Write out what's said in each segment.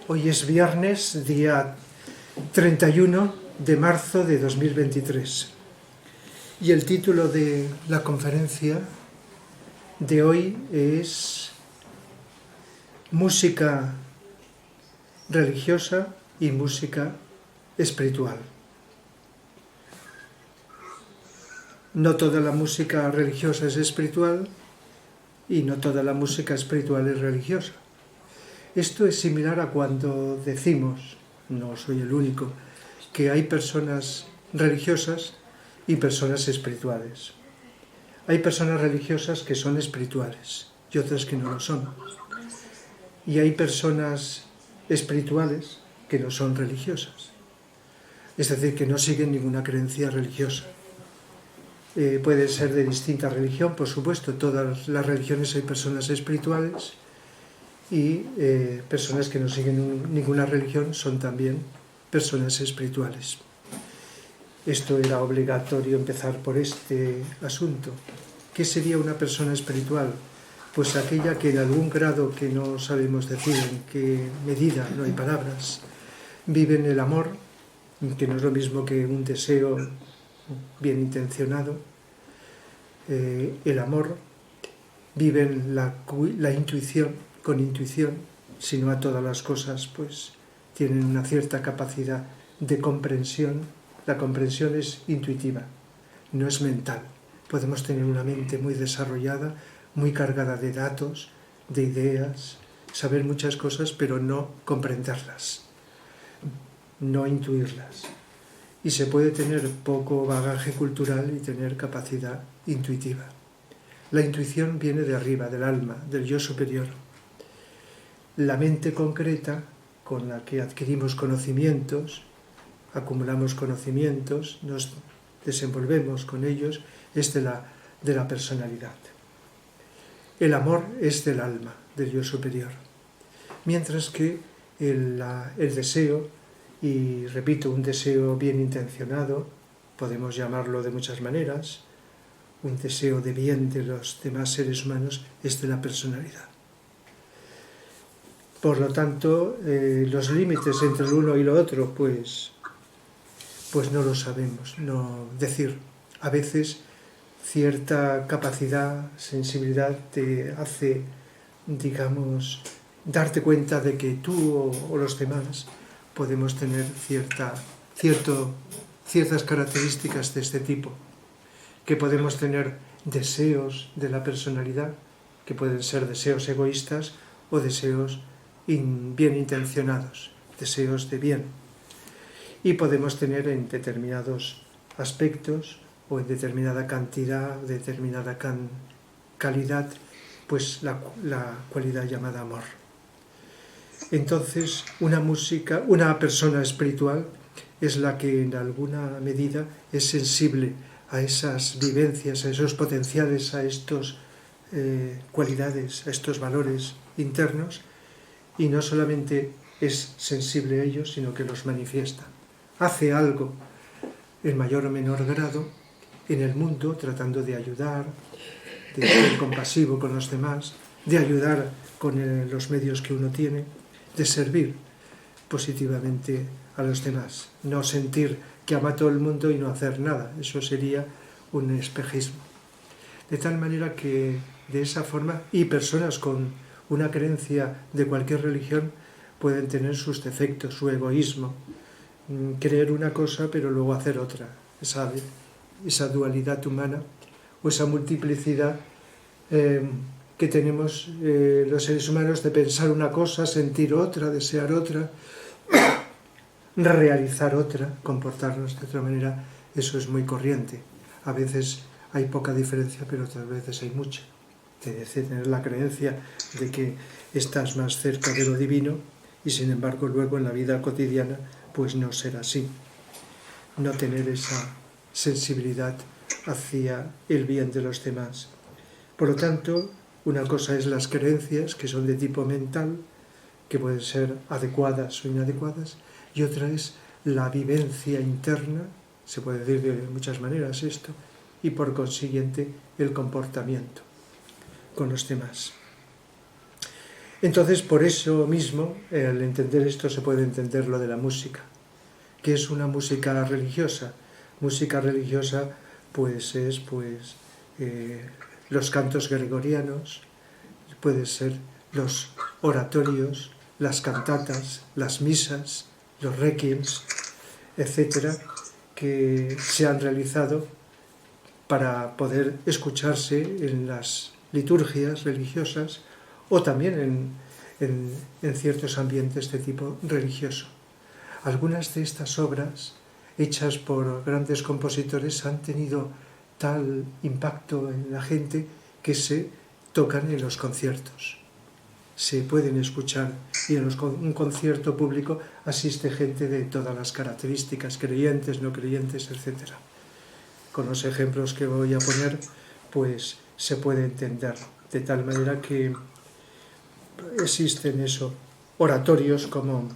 Hoy es viernes, día 31 de marzo de 2023. Y el título de la conferencia de hoy es Música religiosa y música espiritual. No toda la música religiosa es espiritual y no toda la música espiritual es religiosa. Esto es similar a cuando decimos, no soy el único, que hay personas religiosas y personas espirituales. Hay personas religiosas que son espirituales y otras que no lo son. Y hay personas espirituales que no son religiosas. Es decir, que no siguen ninguna creencia religiosa. Puede ser de distinta religión, por supuesto. Todas las religiones hay personas espirituales y personas que no siguen ninguna religión son también personas espirituales. Esto era obligatorio empezar por este asunto. ¿Qué sería una persona espiritual? Pues aquella que en algún grado que no sabemos decir en qué medida, no hay palabras, vive en el amor, que no es lo mismo que un deseo bien intencionado. El amor vive en la intuición, con intuición, si no a todas las cosas, pues tienen una cierta capacidad de comprensión. La comprensión es intuitiva, no es mental. Podemos tener una mente muy desarrollada, muy cargada de datos, de ideas, saber muchas cosas, pero no comprenderlas, no intuirlas. Y se puede tener poco bagaje cultural y tener capacidad intuitiva. La intuición viene de arriba, del alma, del yo superior. La mente concreta, con la que adquirimos conocimientos, acumulamos conocimientos, nos desenvolvemos con ellos, es de la personalidad. El amor es del alma, del yo superior. Mientras que el deseo, y repito, un deseo bien intencionado, podemos llamarlo de muchas maneras, un deseo de bien de los demás seres humanos, es de la personalidad. Por lo tanto, los límites entre lo uno y lo otro, pues no lo sabemos. No decir, a veces cierta capacidad, sensibilidad te hace, digamos, darte cuenta de que tú o los demás podemos tener ciertas características de este tipo, que podemos tener deseos de la personalidad, que pueden ser deseos egoístas o deseos bien intencionados, deseos de bien. Y podemos tener en determinados aspectos o en determinada cantidad, determinada calidad, pues la cualidad llamada amor. Entonces, una persona espiritual es la que en alguna medida es sensible a esas vivencias, a esos potenciales, a estas cualidades, a estos valores internos, y no solamente es sensible a ellos, sino que los manifiesta. Hace algo, en mayor o menor grado, en el mundo, tratando de ayudar, de ser compasivo con los demás, de ayudar con los medios que uno tiene, de servir positivamente a los demás. No sentir que ama a todo el mundo y no hacer nada. Eso sería un espejismo. De tal manera que, de esa forma, y personas con una creencia de cualquier religión pueden tener sus defectos, su egoísmo, creer una cosa pero luego hacer otra, esa dualidad humana o esa multiplicidad que tenemos los seres humanos de pensar una cosa, sentir otra, desear otra, realizar otra, comportarnos de otra manera. Eso es muy corriente. A veces hay poca diferencia, pero otras veces hay mucha. Tener la creencia de que estás más cerca de lo divino y sin embargo luego en la vida cotidiana pues no ser así. No tener esa sensibilidad hacia el bien de los demás. Por lo tanto, una cosa es las creencias, que son de tipo mental, que pueden ser adecuadas o inadecuadas, y otra es la vivencia interna, se puede decir de muchas maneras esto, y por consiguiente el comportamiento con los demás. Entonces, por eso mismo, al entender esto se puede entender lo de la música. ¿Qué es una música religiosa? Música religiosa pues es los cantos gregorianos, puede ser los oratorios, las cantatas, las misas, los requiems, etcétera, que se han realizado para poder escucharse en las liturgias religiosas o también en ciertos ambientes de tipo religioso. Algunas de estas obras, hechas por grandes compositores, han tenido tal impacto en la gente que se tocan en los conciertos. Se pueden escuchar y en un concierto público asiste gente de todas las características, creyentes, no creyentes, etc. Con los ejemplos que voy a poner, pues se puede entender, de tal manera que existen oratorios como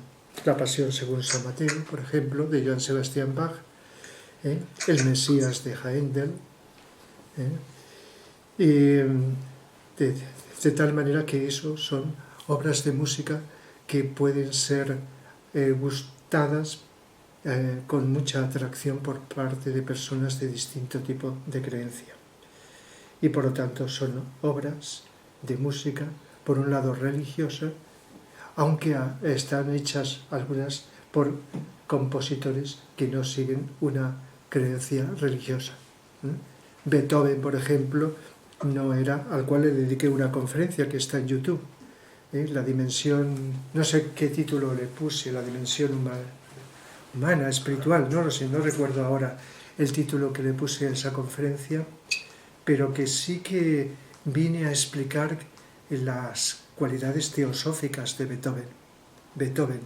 la Pasión según San Mateo, por ejemplo, de Johann Sebastian Bach, el Mesías de Händel, y de tal manera que eso son obras de música que pueden ser gustadas con mucha atracción por parte de personas de distinto tipo de creencia. Y por lo tanto son obras de música, por un lado religiosa, aunque están hechas algunas por compositores que no siguen una creencia religiosa. Beethoven, por ejemplo, no era, al cual le dediqué una conferencia que está en YouTube. La dimensión, no sé qué título le puse, la dimensión humana, espiritual, no lo sé, no recuerdo ahora el título que le puse a esa conferencia, pero que sí que vine a explicar las cualidades teosóficas de Beethoven. Beethoven,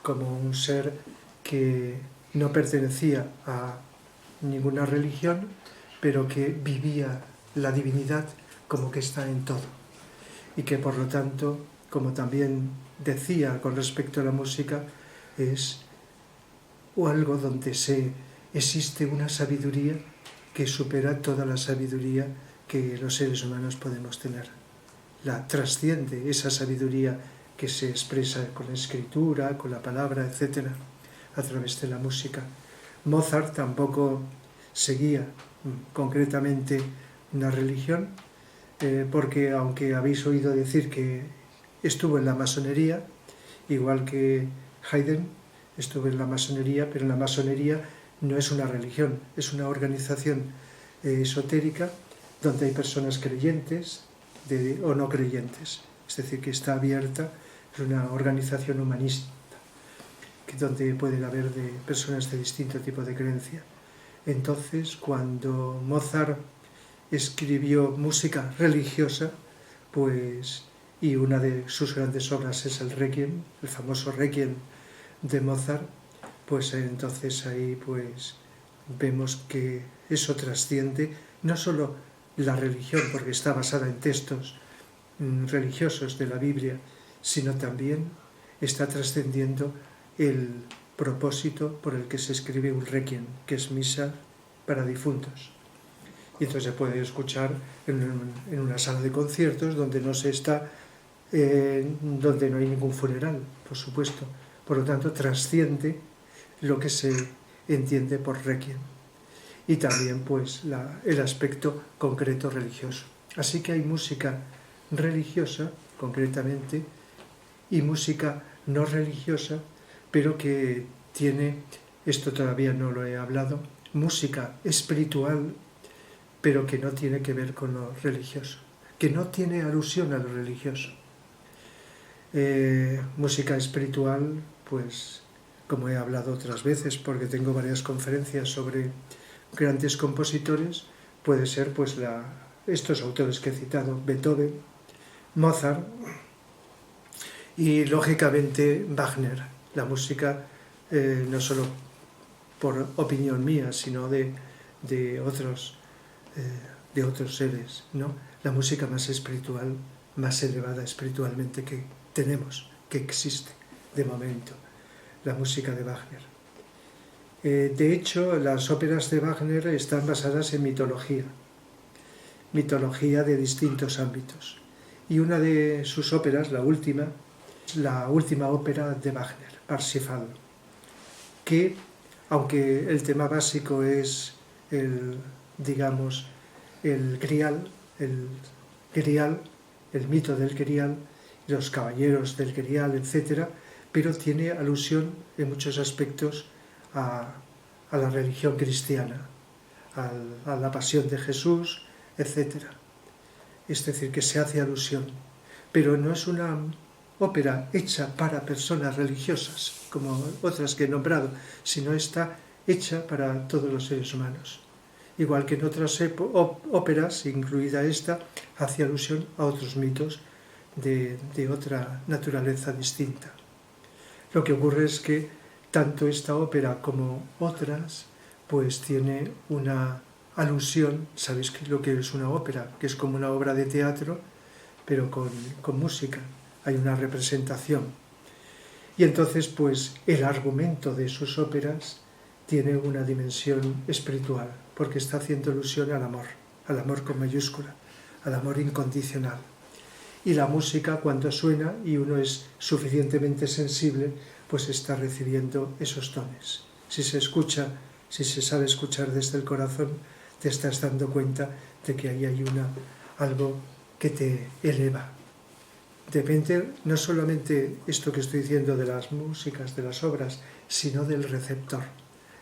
como un ser que no pertenecía a ninguna religión, pero que vivía la divinidad como que está en todo. Y que por lo tanto, como también decía con respecto a la música, es algo donde existe una sabiduría que supera toda la sabiduría que los seres humanos podemos tener. La trasciende esa sabiduría que se expresa con la escritura, con la palabra, etc., a través de la música. Mozart tampoco seguía concretamente una religión, porque aunque habéis oído decir que estuvo en la masonería, igual que Haydn estuvo en la masonería, pero la masonería no es una religión, es una organización esotérica donde hay personas creyentes o no creyentes, es decir, que está abierta, es una organización humanista, donde pueden haber personas de distinto tipo de creencia. Entonces, cuando Mozart escribió música religiosa, pues, y una de sus grandes obras es el Requiem, el famoso Requiem de Mozart, pues entonces ahí pues vemos que eso trasciende no solo la religión, porque está basada en textos religiosos de la Biblia, sino también está trascendiendo el propósito por el que se escribe un requiem, que es misa para difuntos. Y entonces se puede escuchar en una sala de conciertos donde no donde no hay ningún funeral, por supuesto. Por lo tanto, trasciende lo que se entiende por requiem. Y también pues el aspecto concreto religioso. Así que hay música religiosa, concretamente, y música no religiosa, pero que tiene, esto todavía no lo he hablado, música espiritual, pero que no tiene que ver con lo religioso, que no tiene alusión a lo religioso. Música espiritual, pues, como he hablado otras veces, porque tengo varias conferencias sobre grandes compositores, puede ser pues estos autores que he citado, Beethoven, Mozart y lógicamente Wagner. La música, no solo por opinión mía, sino de otros seres, ¿no? La música más espiritual, más elevada espiritualmente que tenemos, que existe de momento, la música de Wagner. De hecho, las óperas de Wagner están basadas en mitología de distintos ámbitos. Y una de sus óperas, la última ópera de Wagner, Parsifal, que, aunque el tema básico es el Grial, el mito del Grial, los caballeros del Grial, etc., pero tiene alusión en muchos aspectos a la religión cristiana, a la pasión de Jesús, etc. Es decir, que se hace alusión, pero no es una ópera hecha para personas religiosas, como otras que he nombrado, sino está hecha para todos los seres humanos. Igual que en otras óperas, incluida esta, hace alusión a otros mitos de otra naturaleza distinta. Lo que ocurre es que tanto esta ópera como otras, pues tiene una alusión. ¿Sabéis lo que es una ópera? Que es como una obra de teatro, pero con música. Hay una representación. Y entonces, pues, el argumento de sus óperas tiene una dimensión espiritual, porque está haciendo alusión al amor con mayúscula, al amor incondicional. Y la música, cuando suena y uno es suficientemente sensible, pues está recibiendo esos tonos. Si se sabe escuchar desde el corazón, te estás dando cuenta de que ahí hay algo que te eleva. Depende no solamente esto que estoy diciendo de las músicas, de las obras, sino del receptor,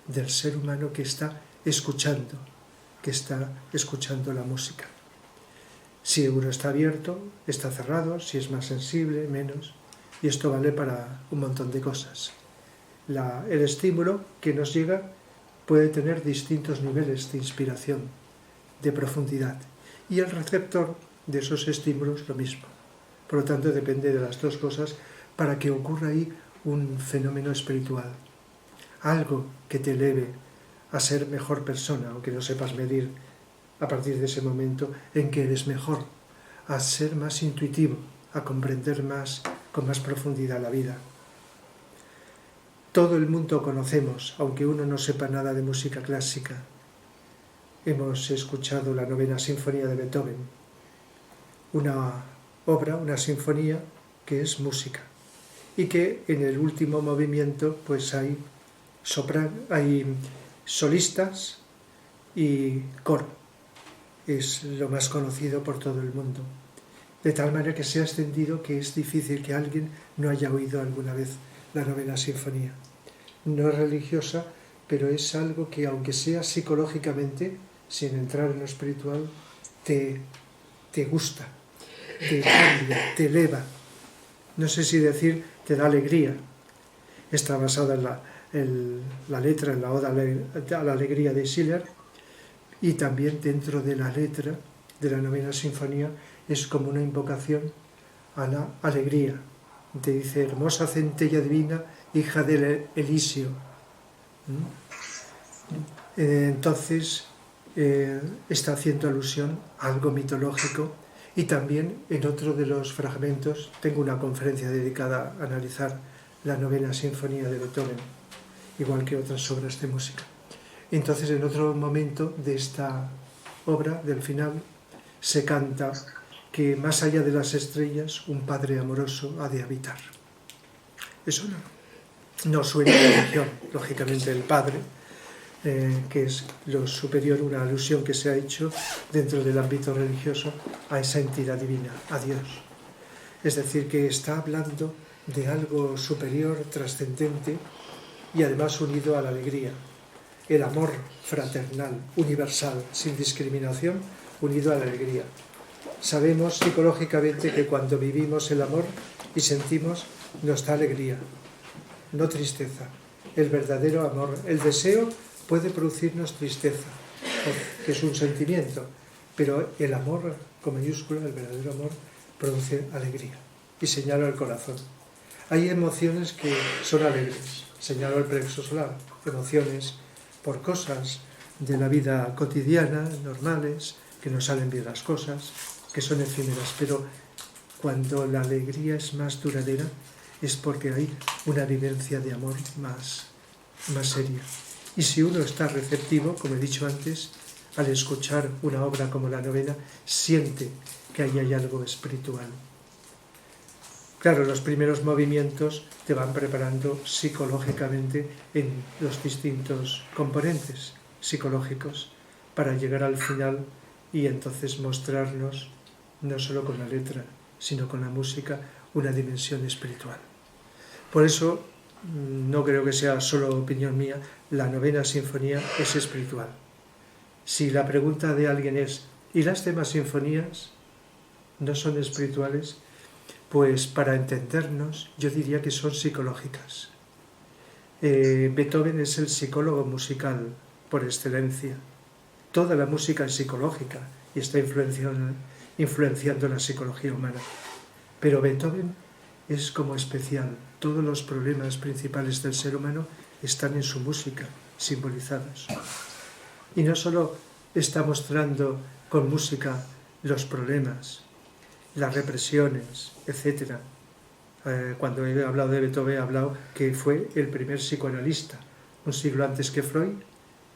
del ser humano que está escuchando la música. Si uno está abierto, está cerrado, si es más sensible, menos. Y esto vale para un montón de cosas. El estímulo que nos llega puede tener distintos niveles de inspiración, de profundidad. Y el receptor de esos estímulos lo mismo. Por lo tanto, depende de las dos cosas para que ocurra ahí un fenómeno espiritual. Algo que te eleve a ser mejor persona, aunque no sepas medir a partir de ese momento en que eres mejor, a ser más intuitivo, a comprender con más profundidad la vida. Todo el mundo conocemos, aunque uno no sepa nada de música clásica. Hemos escuchado la Novena Sinfonía de Beethoven, una obra, una sinfonía que es música, y que en el último movimiento pues hay solistas y coro. Es lo más conocido por todo el mundo. De tal manera que se ha extendido que es difícil que alguien no haya oído alguna vez la Novena Sinfonía. No es religiosa, pero es algo que, aunque sea psicológicamente, sin entrar en lo espiritual, te gusta, te cambia, te eleva. No sé si decir te da alegría. Está basada en la letra, en la Oda a la Alegría de Schiller, y también dentro de la letra de la Novena Sinfonía es como una invocación a la alegría. Te dice, hermosa centella divina, hija del Elisio. Entonces, está haciendo alusión a algo mitológico. Y también en otro de los fragmentos, tengo una conferencia dedicada a analizar la Novena Sinfonía de Beethoven, igual que otras obras de música. Entonces, en otro momento de esta obra, del final, se canta que más allá de las estrellas un Padre amoroso ha de habitar. Eso no suena a religión, lógicamente el Padre, que es lo superior, una alusión que se ha hecho dentro del ámbito religioso a esa entidad divina, a Dios. Es decir, que está hablando de algo superior, trascendente y además unido a la alegría. El amor fraternal, universal, sin discriminación, unido a la alegría. Sabemos psicológicamente que cuando vivimos el amor y sentimos, nos da alegría, no tristeza. El verdadero amor, el deseo, puede producirnos tristeza, que es un sentimiento, pero el amor, con mayúscula, el verdadero amor, produce alegría y señala el corazón. Hay emociones que son alegres, señala el plexo solar, emociones por cosas de la vida cotidiana, normales, que no salen bien las cosas, que son efímeras, pero cuando la alegría es más duradera es porque hay una vivencia de amor más seria. Y si uno está receptivo, como he dicho antes, al escuchar una obra como la novena, siente que ahí hay algo espiritual. Claro, los primeros movimientos te van preparando psicológicamente en los distintos componentes psicológicos para llegar al final y entonces mostrarnos, no solo con la letra, sino con la música, una dimensión espiritual. Por eso, no creo que sea solo opinión mía, la novena sinfonía es espiritual. Si la pregunta de alguien es, ¿y las demás sinfonías no son espirituales? Pues para entendernos, yo diría que son psicológicas. Beethoven es el psicólogo musical por excelencia. Toda la música es psicológica y está influenciando la psicología humana. Pero Beethoven es como especial. Todos los problemas principales del ser humano están en su música, simbolizados. Y no solo está mostrando con música los problemas, las represiones, etc. Cuando he hablado de Beethoven, he hablado que fue el primer psicoanalista. Un siglo antes que Freud,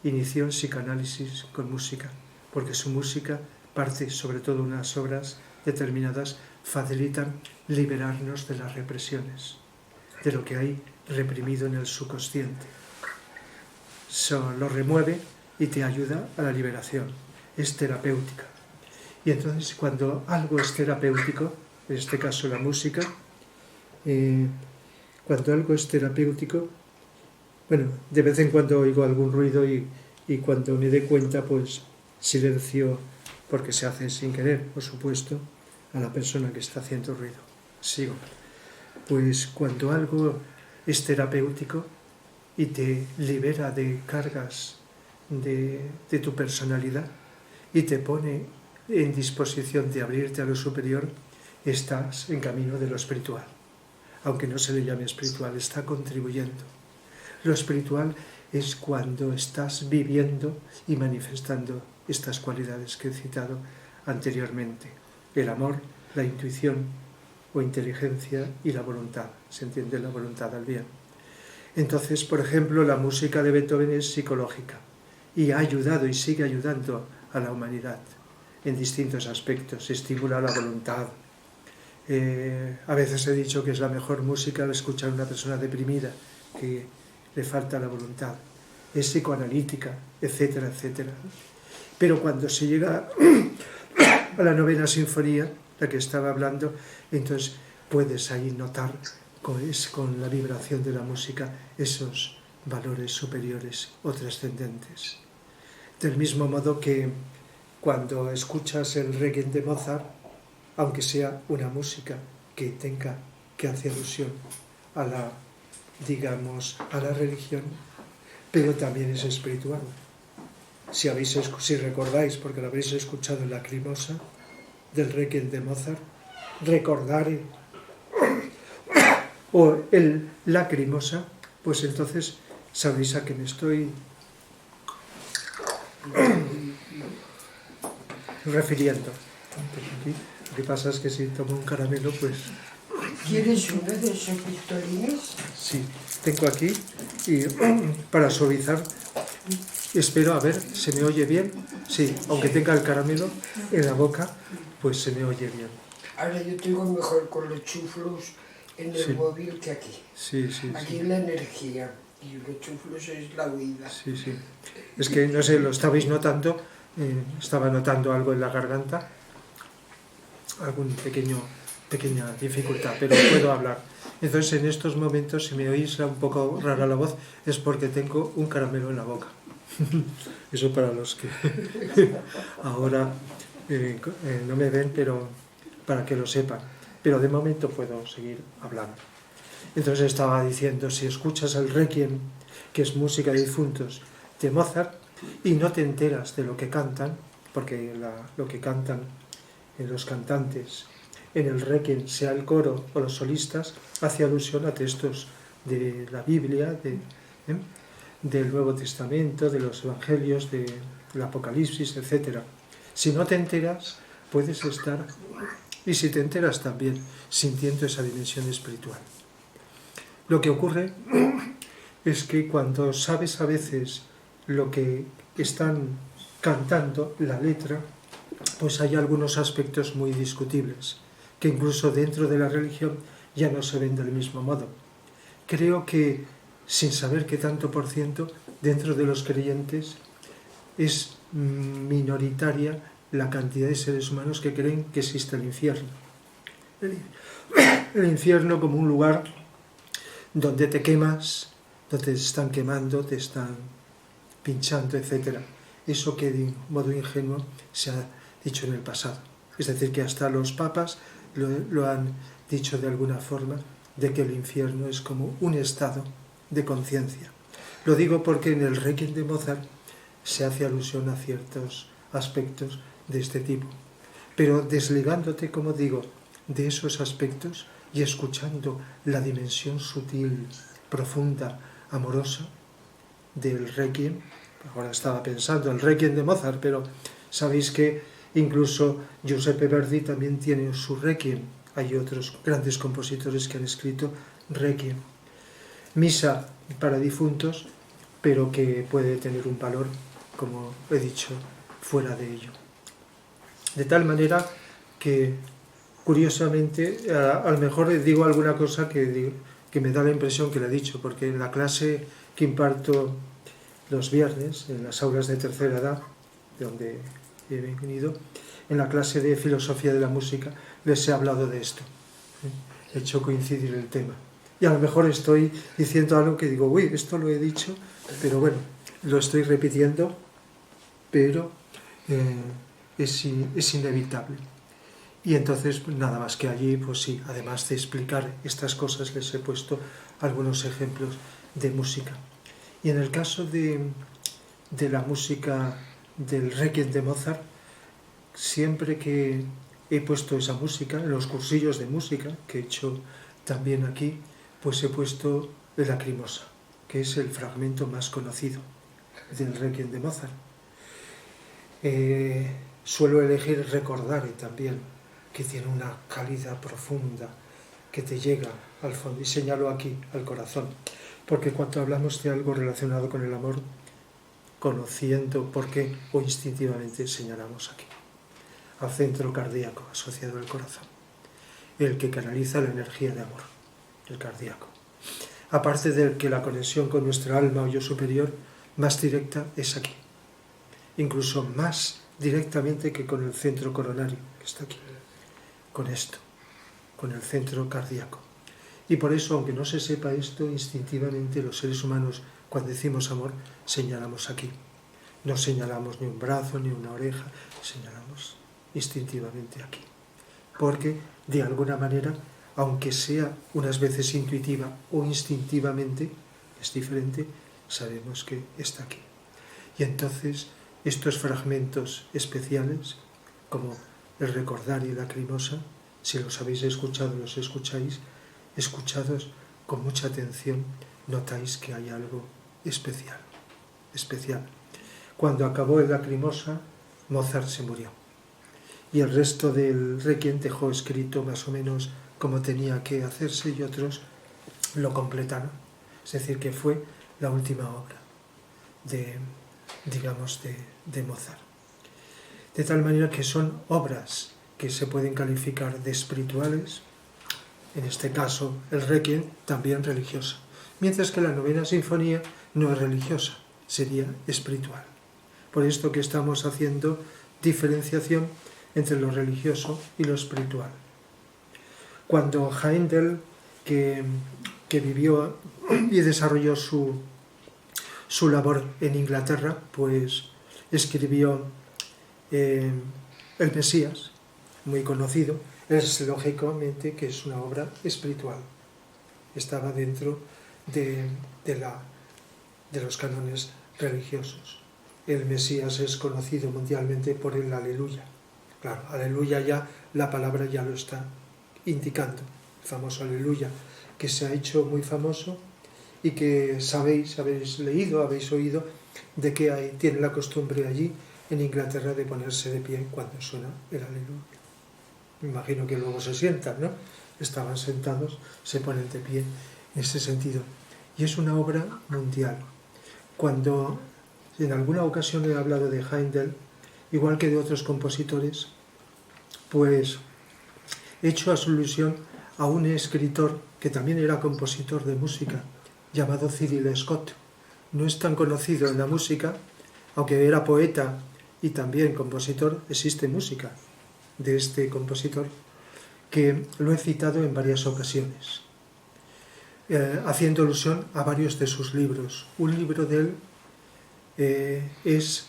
inició el psicoanálisis con música, porque su música parte, sobre todo unas obras determinadas, facilitan liberarnos de las represiones, de lo que hay reprimido en el subconsciente. Lo remueve y te ayuda a la liberación. Es terapéutica. Y entonces cuando algo es terapéutico, en este caso la música, cuando algo es terapéutico, bueno, de vez en cuando oigo algún ruido y cuando me dé cuenta, pues silencio, porque se hace sin querer, por supuesto, a la persona que está haciendo ruido. Sigo. Pues cuando algo es terapéutico y te libera de cargas de tu personalidad y te pone en disposición de abrirte a lo superior, estás en camino de lo espiritual. Aunque no se le llame espiritual, está contribuyendo. Lo espiritual es cuando estás viviendo y manifestando estas cualidades que he citado anteriormente. El amor, la intuición o inteligencia y la voluntad. Se entiende la voluntad al bien. Entonces, por ejemplo, la música de Beethoven es psicológica y ha ayudado y sigue ayudando a la humanidad en distintos aspectos. Estimula la voluntad. A veces he dicho que es la mejor música al escuchar a una persona deprimida, que le falta la voluntad. Es psicoanalítica, etcétera, etcétera. Pero cuando se llega a la novena sinfonía, la que estaba hablando, entonces puedes ahí notar con la vibración de la música esos valores superiores o trascendentes. Del mismo modo que cuando escuchas el Requiem de Mozart, aunque sea una música que hace alusión a a la religión, pero también es espiritual. Si recordáis, porque lo habréis escuchado en Lacrimosa, del Requiem de Mozart, recordare, o el Lacrimosa, pues entonces sabéis a qué me estoy refiriendo. Lo que pasa es que si tomo un caramelo, pues... ¿Quieres una de esos pistolines? Sí, tengo aquí, y para suavizar, espero, a ver, ¿se me oye bien? Sí, aunque tenga el caramelo en la boca, pues se me oye bien. Ahora yo tengo mejor con los chuflos en el móvil que aquí. Sí. Aquí es la energía y los chuflos es la huida. Sí. Es que, no sé, lo estabais notando, estaba notando algo en la garganta, alguna pequeña dificultad, pero puedo hablar. Entonces, en estos momentos, si me oís un poco rara la voz, es porque tengo un caramelo en la boca. Eso para los que ahora no me ven, pero para que lo sepan. Pero de momento puedo seguir hablando. Entonces estaba diciendo, si escuchas el Requiem, que es música de difuntos, de Mozart, y no te enteras de lo que cantan, porque lo que cantan los cantantes en el Requiem, sea el coro o los solistas, hace alusión a textos de la Biblia, del Nuevo Testamento, de los Evangelios, del Apocalipsis, etc. Si no te enteras, puedes estar, y si te enteras también, sintiendo esa dimensión espiritual. Lo que ocurre es que cuando sabes a veces lo que están cantando, la letra, pues hay algunos aspectos muy discutibles, que incluso dentro de la religión ya no se ven del mismo modo. Creo que, sin saber qué tanto por ciento, dentro de los creyentes es minoritaria la cantidad de seres humanos que creen que existe el infierno. El infierno como un lugar donde te quemas, donde te están quemando, te están pinchando, etc. Eso que de modo ingenuo se ha dicho en el pasado. Es decir, que hasta los papas lo han dicho de alguna forma, de que el infierno es como un estado de conciencia. Lo digo porque en el Requiem de Mozart se hace alusión a ciertos aspectos de este tipo. Pero desligándote, como digo, de esos aspectos y escuchando la dimensión sutil, profunda, amorosa del Requiem. Ahora estaba pensando el Requiem de Mozart, pero sabéis que incluso Giuseppe Verdi también tiene su Requiem. Hay otros grandes compositores que han escrito Requiem. Misa para difuntos, pero que puede tener un valor, como he dicho, fuera de ello. De tal manera que, curiosamente, a lo mejor digo alguna cosa que me da la impresión que le he dicho, porque en la clase que imparto los viernes, en las aulas de tercera edad, de donde he venido, en la clase de filosofía de la música, les he hablado de esto. He hecho coincidir el tema. Y a lo mejor estoy diciendo algo que digo, uy, esto lo he dicho, pero bueno, lo estoy repitiendo, pero es inevitable. Y entonces, pues nada más que allí, pues sí, además de explicar estas cosas, les he puesto algunos ejemplos de música. Y en el caso de la música del Requiem de Mozart, siempre que he puesto esa música, en los cursillos de música que he hecho también aquí, pues he puesto el Lacrimosa, que es el fragmento más conocido del Requiem de Mozart. Suelo elegir Recordare también, que tiene una calidad profunda que te llega al fondo, y señalo aquí al corazón, porque cuando hablamos de algo relacionado con el amor, conociendo por qué o instintivamente señalamos aquí al centro cardíaco asociado al corazón, el que canaliza la energía de amor, el cardíaco. Aparte del que la conexión con nuestra alma o yo superior más directa es aquí, incluso más directamente que con el centro coronario, que está aquí, con esto, con el centro cardíaco. Y por eso, aunque no se sepa esto, instintivamente los seres humanos, cuando decimos amor, señalamos aquí. No señalamos ni un brazo, ni una oreja, señalamos instintivamente aquí. Porque, de alguna manera, aunque sea unas veces intuitiva o instintivamente, es diferente, sabemos que está aquí. Y entonces, estos fragmentos especiales, como el Recordare y Lacrimosa, si los habéis escuchado, los escucháis, escuchados con mucha atención, notáis que hay algo especial, especial. Cuando acabó el Lacrimosa, Mozart se murió. Y el resto del Requiem dejó escrito más o menos como tenía que hacerse y otros lo completaron. Es decir, que fue la última obra de Mozart. De tal manera que son obras que se pueden calificar de espirituales, en este caso el Requiem, también religiosa. Mientras que la novena sinfonía no es religiosa, sería espiritual. Por esto que estamos haciendo diferenciación entre lo religioso y lo espiritual. Cuando Händel, que vivió y desarrolló su labor en Inglaterra, pues escribió el Mesías, muy conocido, es lógicamente que es una obra espiritual. Estaba dentro de los cánones religiosos. El Mesías es conocido mundialmente por el Aleluya. Claro, Aleluya ya, la palabra ya lo está indicando. El famoso Aleluya, que se ha hecho muy famoso y que habéis leído, habéis oído, de que tiene la costumbre allí en Inglaterra de ponerse de pie cuando suena el Aleluya. Me imagino que luego se sientan, ¿no? Estaban sentados, se ponen de pie en ese sentido. Y es una obra mundial. Cuando en alguna ocasión he hablado de Händel, igual que de otros compositores, pues he hecho alusión a un escritor que también era compositor de música, llamado Cyril Scott. No es tan conocido en la música, aunque era poeta y también compositor, existe música de este compositor, que lo he citado en varias ocasiones, haciendo alusión a varios de sus libros. Un libro de él es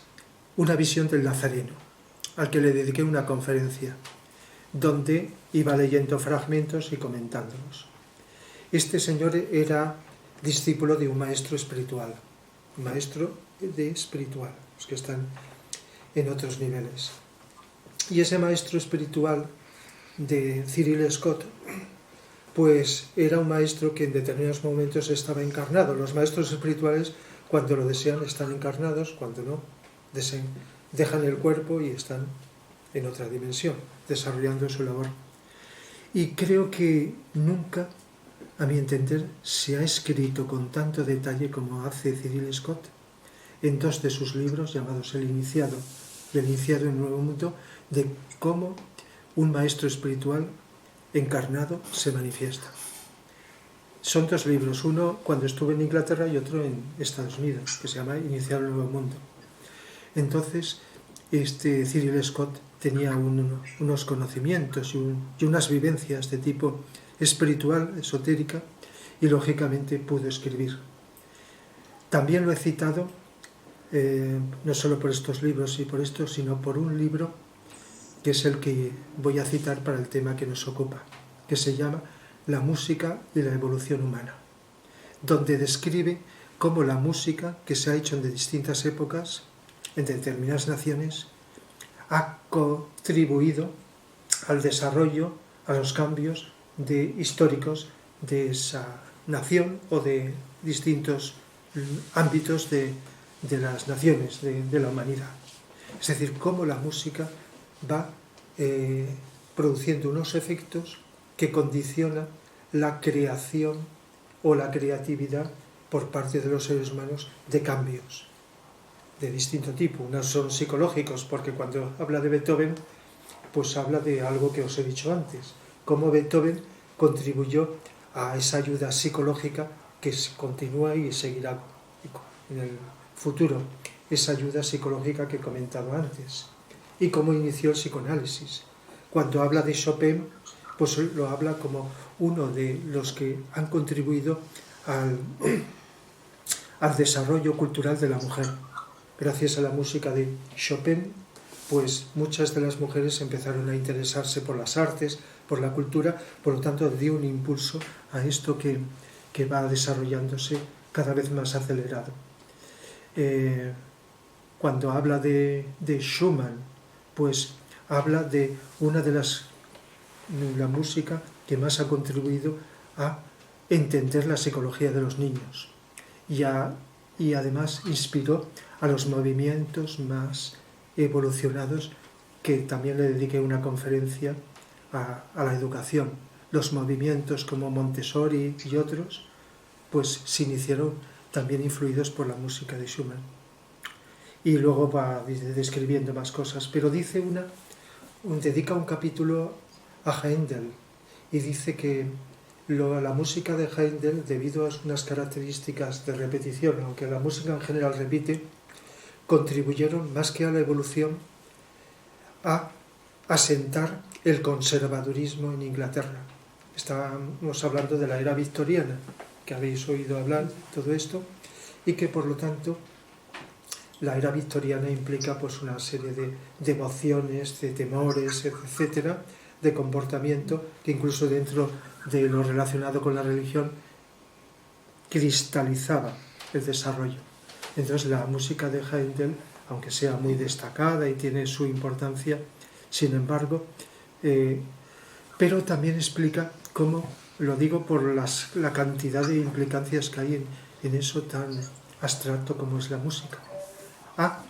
Una visión del Nazareno, al que le dediqué una conferencia, donde iba leyendo fragmentos y comentándolos. Este señor era discípulo de un maestro espiritual, los que están en otros niveles. Y ese maestro espiritual de Cyril Scott, pues era un maestro que en determinados momentos estaba encarnado. Los maestros espirituales, cuando lo desean, están encarnados, cuando no, dejan el cuerpo y están en otra dimensión, desarrollando su labor. Y creo que nunca, a mi entender, se ha escrito con tanto detalle como hace Cyril Scott en dos de sus libros llamados El Iniciado y El Iniciado en Nuevo Mundo, de cómo un maestro espiritual encarnado se manifiesta. Son dos libros, uno cuando estuve en Inglaterra y otro en Estados Unidos, que se llama Iniciado en el Nuevo Mundo. Entonces, Cyril Scott tenía unos conocimientos y unas vivencias de tipo espiritual, esotérica, y lógicamente pudo escribir. También lo he citado, no solo por estos libros y por esto, sino por un libro que es el que voy a citar para el tema que nos ocupa, que se llama La música y la evolución humana, donde describe cómo la música que se ha hecho en distintas épocas, en determinadas naciones, ha contribuido al desarrollo, a los cambios históricos de esa nación o de distintos ámbitos de las naciones, de la humanidad. Es decir, cómo la música va produciendo unos efectos que condicionan la creación o la creatividad por parte de los seres humanos de cambios de distinto tipo. Unos son psicológicos, porque cuando habla de Beethoven, pues habla de algo que os he dicho antes, cómo Beethoven contribuyó a esa ayuda psicológica que continúa y seguirá en el futuro, esa ayuda psicológica que he comentado antes, y cómo inició el psicoanálisis. Cuando habla de Chopin, pues lo habla como uno de los que han contribuido al desarrollo cultural de la mujer. Gracias a la música de Chopin, pues muchas de las mujeres empezaron a interesarse por las artes, por la cultura, por lo tanto dio un impulso a esto que va desarrollándose cada vez más acelerado. Cuando habla de Schumann, pues habla de una de la música que más ha contribuido a entender la psicología de los niños y además inspiró a los movimientos más evolucionados, que también le dediqué una conferencia a la educación. Los movimientos como Montessori y otros, pues se iniciaron también influidos por la música de Schumann. Y luego va describiendo más cosas, pero dice dedica un capítulo a Händel y dice que la música de Händel, debido a unas características de repetición, aunque la música en general repite, contribuyeron más que a la evolución a asentar el conservadurismo en Inglaterra. Estamos hablando de la era victoriana, que habéis oído hablar, todo esto, y que por lo tanto la era victoriana implica pues una serie de emociones, de temores, etcétera, de comportamiento que incluso dentro de lo relacionado con la religión cristalizaba el desarrollo. Entonces la música de Händel, aunque sea muy destacada y tiene su importancia, sin embargo, pero también explica cómo, lo digo por la cantidad de implicancias que hay en eso tan abstracto como es la música, a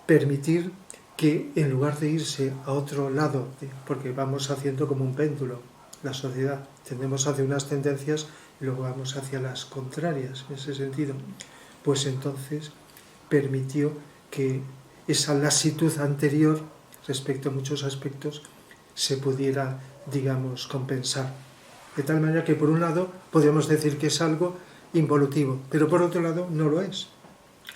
permitir que en lugar de irse a otro lado, porque vamos haciendo como un péndulo, la sociedad, tendemos hacia unas tendencias y luego vamos hacia las contrarias, en ese sentido, pues entonces permitió que esa lasitud anterior respecto a muchos aspectos se pudiera, digamos, compensar. De tal manera que por un lado podríamos decir que es algo involutivo, pero por otro lado no lo es.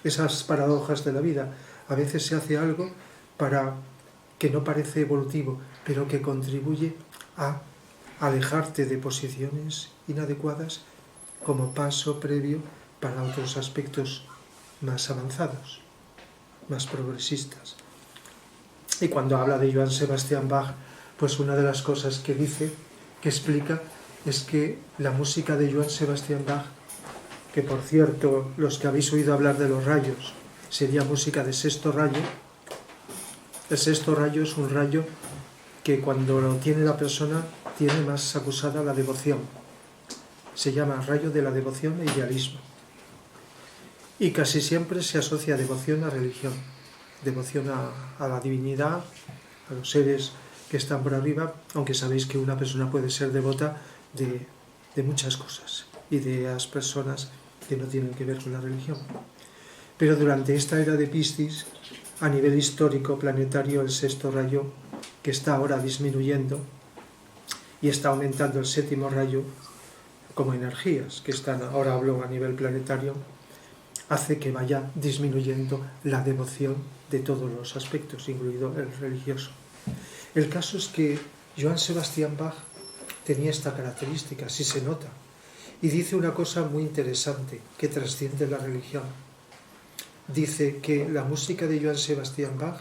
Esas paradojas de la vida. A veces se hace algo para que no parece evolutivo, pero que contribuye a alejarte de posiciones inadecuadas como paso previo para otros aspectos más avanzados, más progresistas. Y cuando habla de Johann Sebastian Bach, pues una de las cosas que dice, que explica, es que la música de Johann Sebastian Bach, que por cierto, los que habéis oído hablar de los rayos, sería música de sexto rayo. El sexto rayo es un rayo que cuando lo tiene la persona tiene más acusada la devoción. Se llama rayo de la devoción e idealismo. Y casi siempre se asocia devoción a religión, devoción a la divinidad, a los seres que están por arriba, aunque sabéis que una persona puede ser devota de muchas cosas y de las personas que no tienen que ver con la religión. Pero durante esta era de Piscis, a nivel histórico planetario, el sexto rayo, que está ahora disminuyendo, y está aumentando el séptimo rayo como energías, que están, ahora hablo a nivel planetario, hace que vaya disminuyendo la devoción de todos los aspectos, incluido el religioso. El caso es que Johann Sebastian Bach tenía esta característica, sí se nota, y dice una cosa muy interesante que trasciende la religión. Dice que la música de Johann Sebastian Bach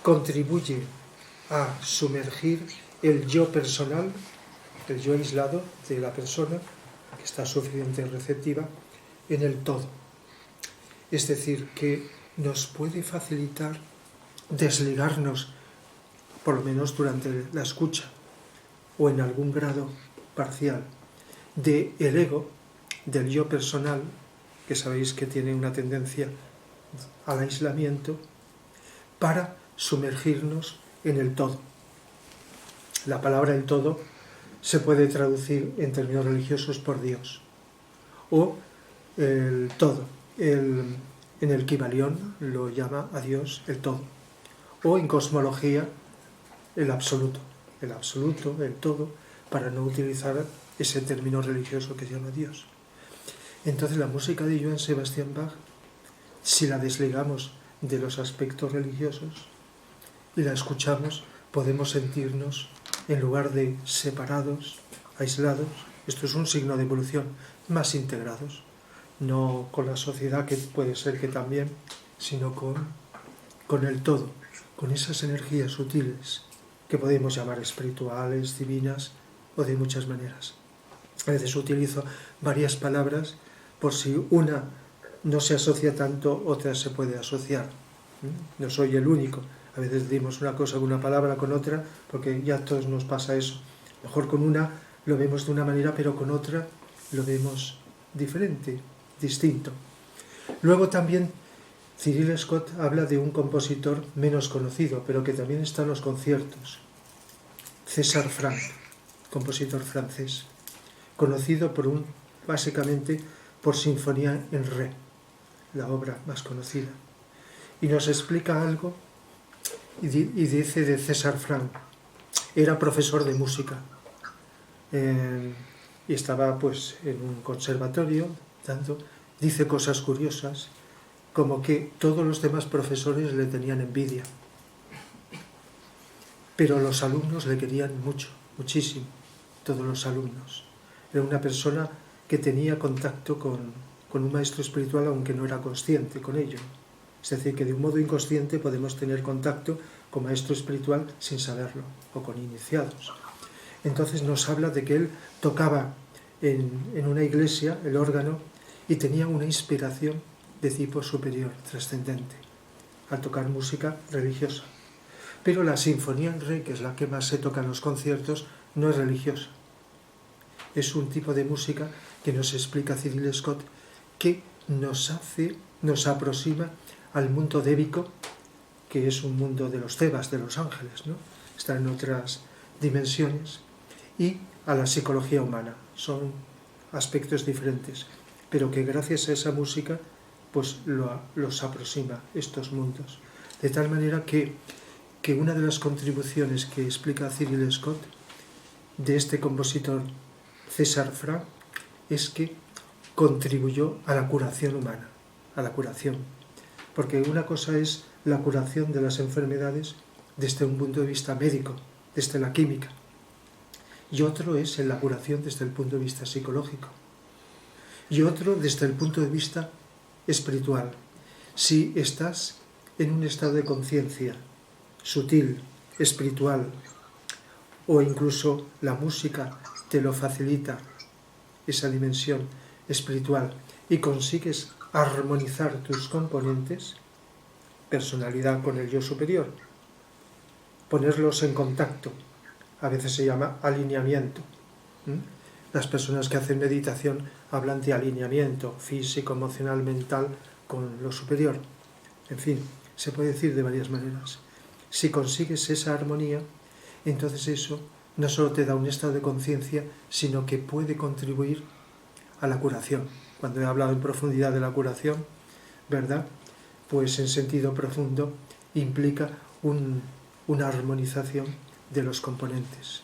contribuye a sumergir el yo personal, el yo aislado de la persona, que está suficientemente receptiva, en el todo. Es decir, que nos puede facilitar desligarnos, por lo menos durante la escucha, o en algún grado parcial, del ego, del yo personal, que sabéis que tiene una tendencia al aislamiento, para sumergirnos en el todo. La palabra el todo se puede traducir en términos religiosos por Dios, o el todo. En el Kybalión lo llama a Dios el todo, o en cosmología el absoluto, el todo, para no utilizar ese término religioso que se llama Dios. Entonces la música de Johann Sebastian Bach, si la desligamos de los aspectos religiosos y la escuchamos, podemos sentirnos, en lugar de separados, aislados, esto es un signo de evolución, más integrados, no con la sociedad, que puede ser que también, sino con el todo, con esas energías sutiles que podemos llamar espirituales, divinas o de muchas maneras. A veces utilizo varias palabras por si una no se asocia tanto, otra se puede asociar. No soy el único. A veces decimos una cosa con una palabra, con otra, porque ya a todos nos pasa eso. Mejor con una lo vemos de una manera, pero con otra lo vemos diferente, distinto. Luego también Cyril Scott habla de un compositor menos conocido, pero que también está en los conciertos. César Franck, compositor francés, conocido básicamente por Sinfonía en Re, la obra más conocida. Y nos explica algo y dice de César Franck. Era profesor de música y estaba pues en un conservatorio dando, dice cosas curiosas, como que todos los demás profesores le tenían envidia, pero los alumnos le querían mucho, muchísimo, todos los alumnos. Era una persona que tenía contacto con un maestro espiritual, aunque no era consciente con ello. Es decir, que de un modo inconsciente podemos tener contacto con maestro espiritual sin saberlo, o con iniciados. Entonces nos habla de que él tocaba en una iglesia el órgano y tenía una inspiración de tipo superior, trascendente, al tocar música religiosa. Pero la sinfonía en re, que es la que más se toca en los conciertos, no es religiosa. Es un tipo de música que nos explica Cyril Scott, que nos aproxima al mundo débico, que es un mundo de los Tebas, de los ángeles, ¿no? Está en otras dimensiones, y a la psicología humana. Son aspectos diferentes, pero que gracias a esa música pues los aproxima estos mundos. De tal manera que una de las contribuciones que explica Cyril Scott de este compositor César Franck es que contribuyó a la curación humana, a la curación. Porque una cosa es la curación de las enfermedades desde un punto de vista médico, desde la química, y otro es la curación desde el punto de vista psicológico, y otro desde el punto de vista espiritual. Si estás en un estado de conciencia sutil, espiritual, o incluso la música te lo facilita, esa dimensión espiritual, y consigues armonizar tus componentes, personalidad con el yo superior, ponerlos en contacto, a veces se llama alineamiento. Las personas que hacen meditación hablan de alineamiento físico, emocional, mental con lo superior. En fin, se puede decir de varias maneras. Si consigues esa armonía, entonces eso no solo te da un estado de conciencia, sino que puede contribuir a la curación. Cuando he hablado en profundidad de la curación, ¿verdad? Pues en sentido profundo implica una armonización de los componentes.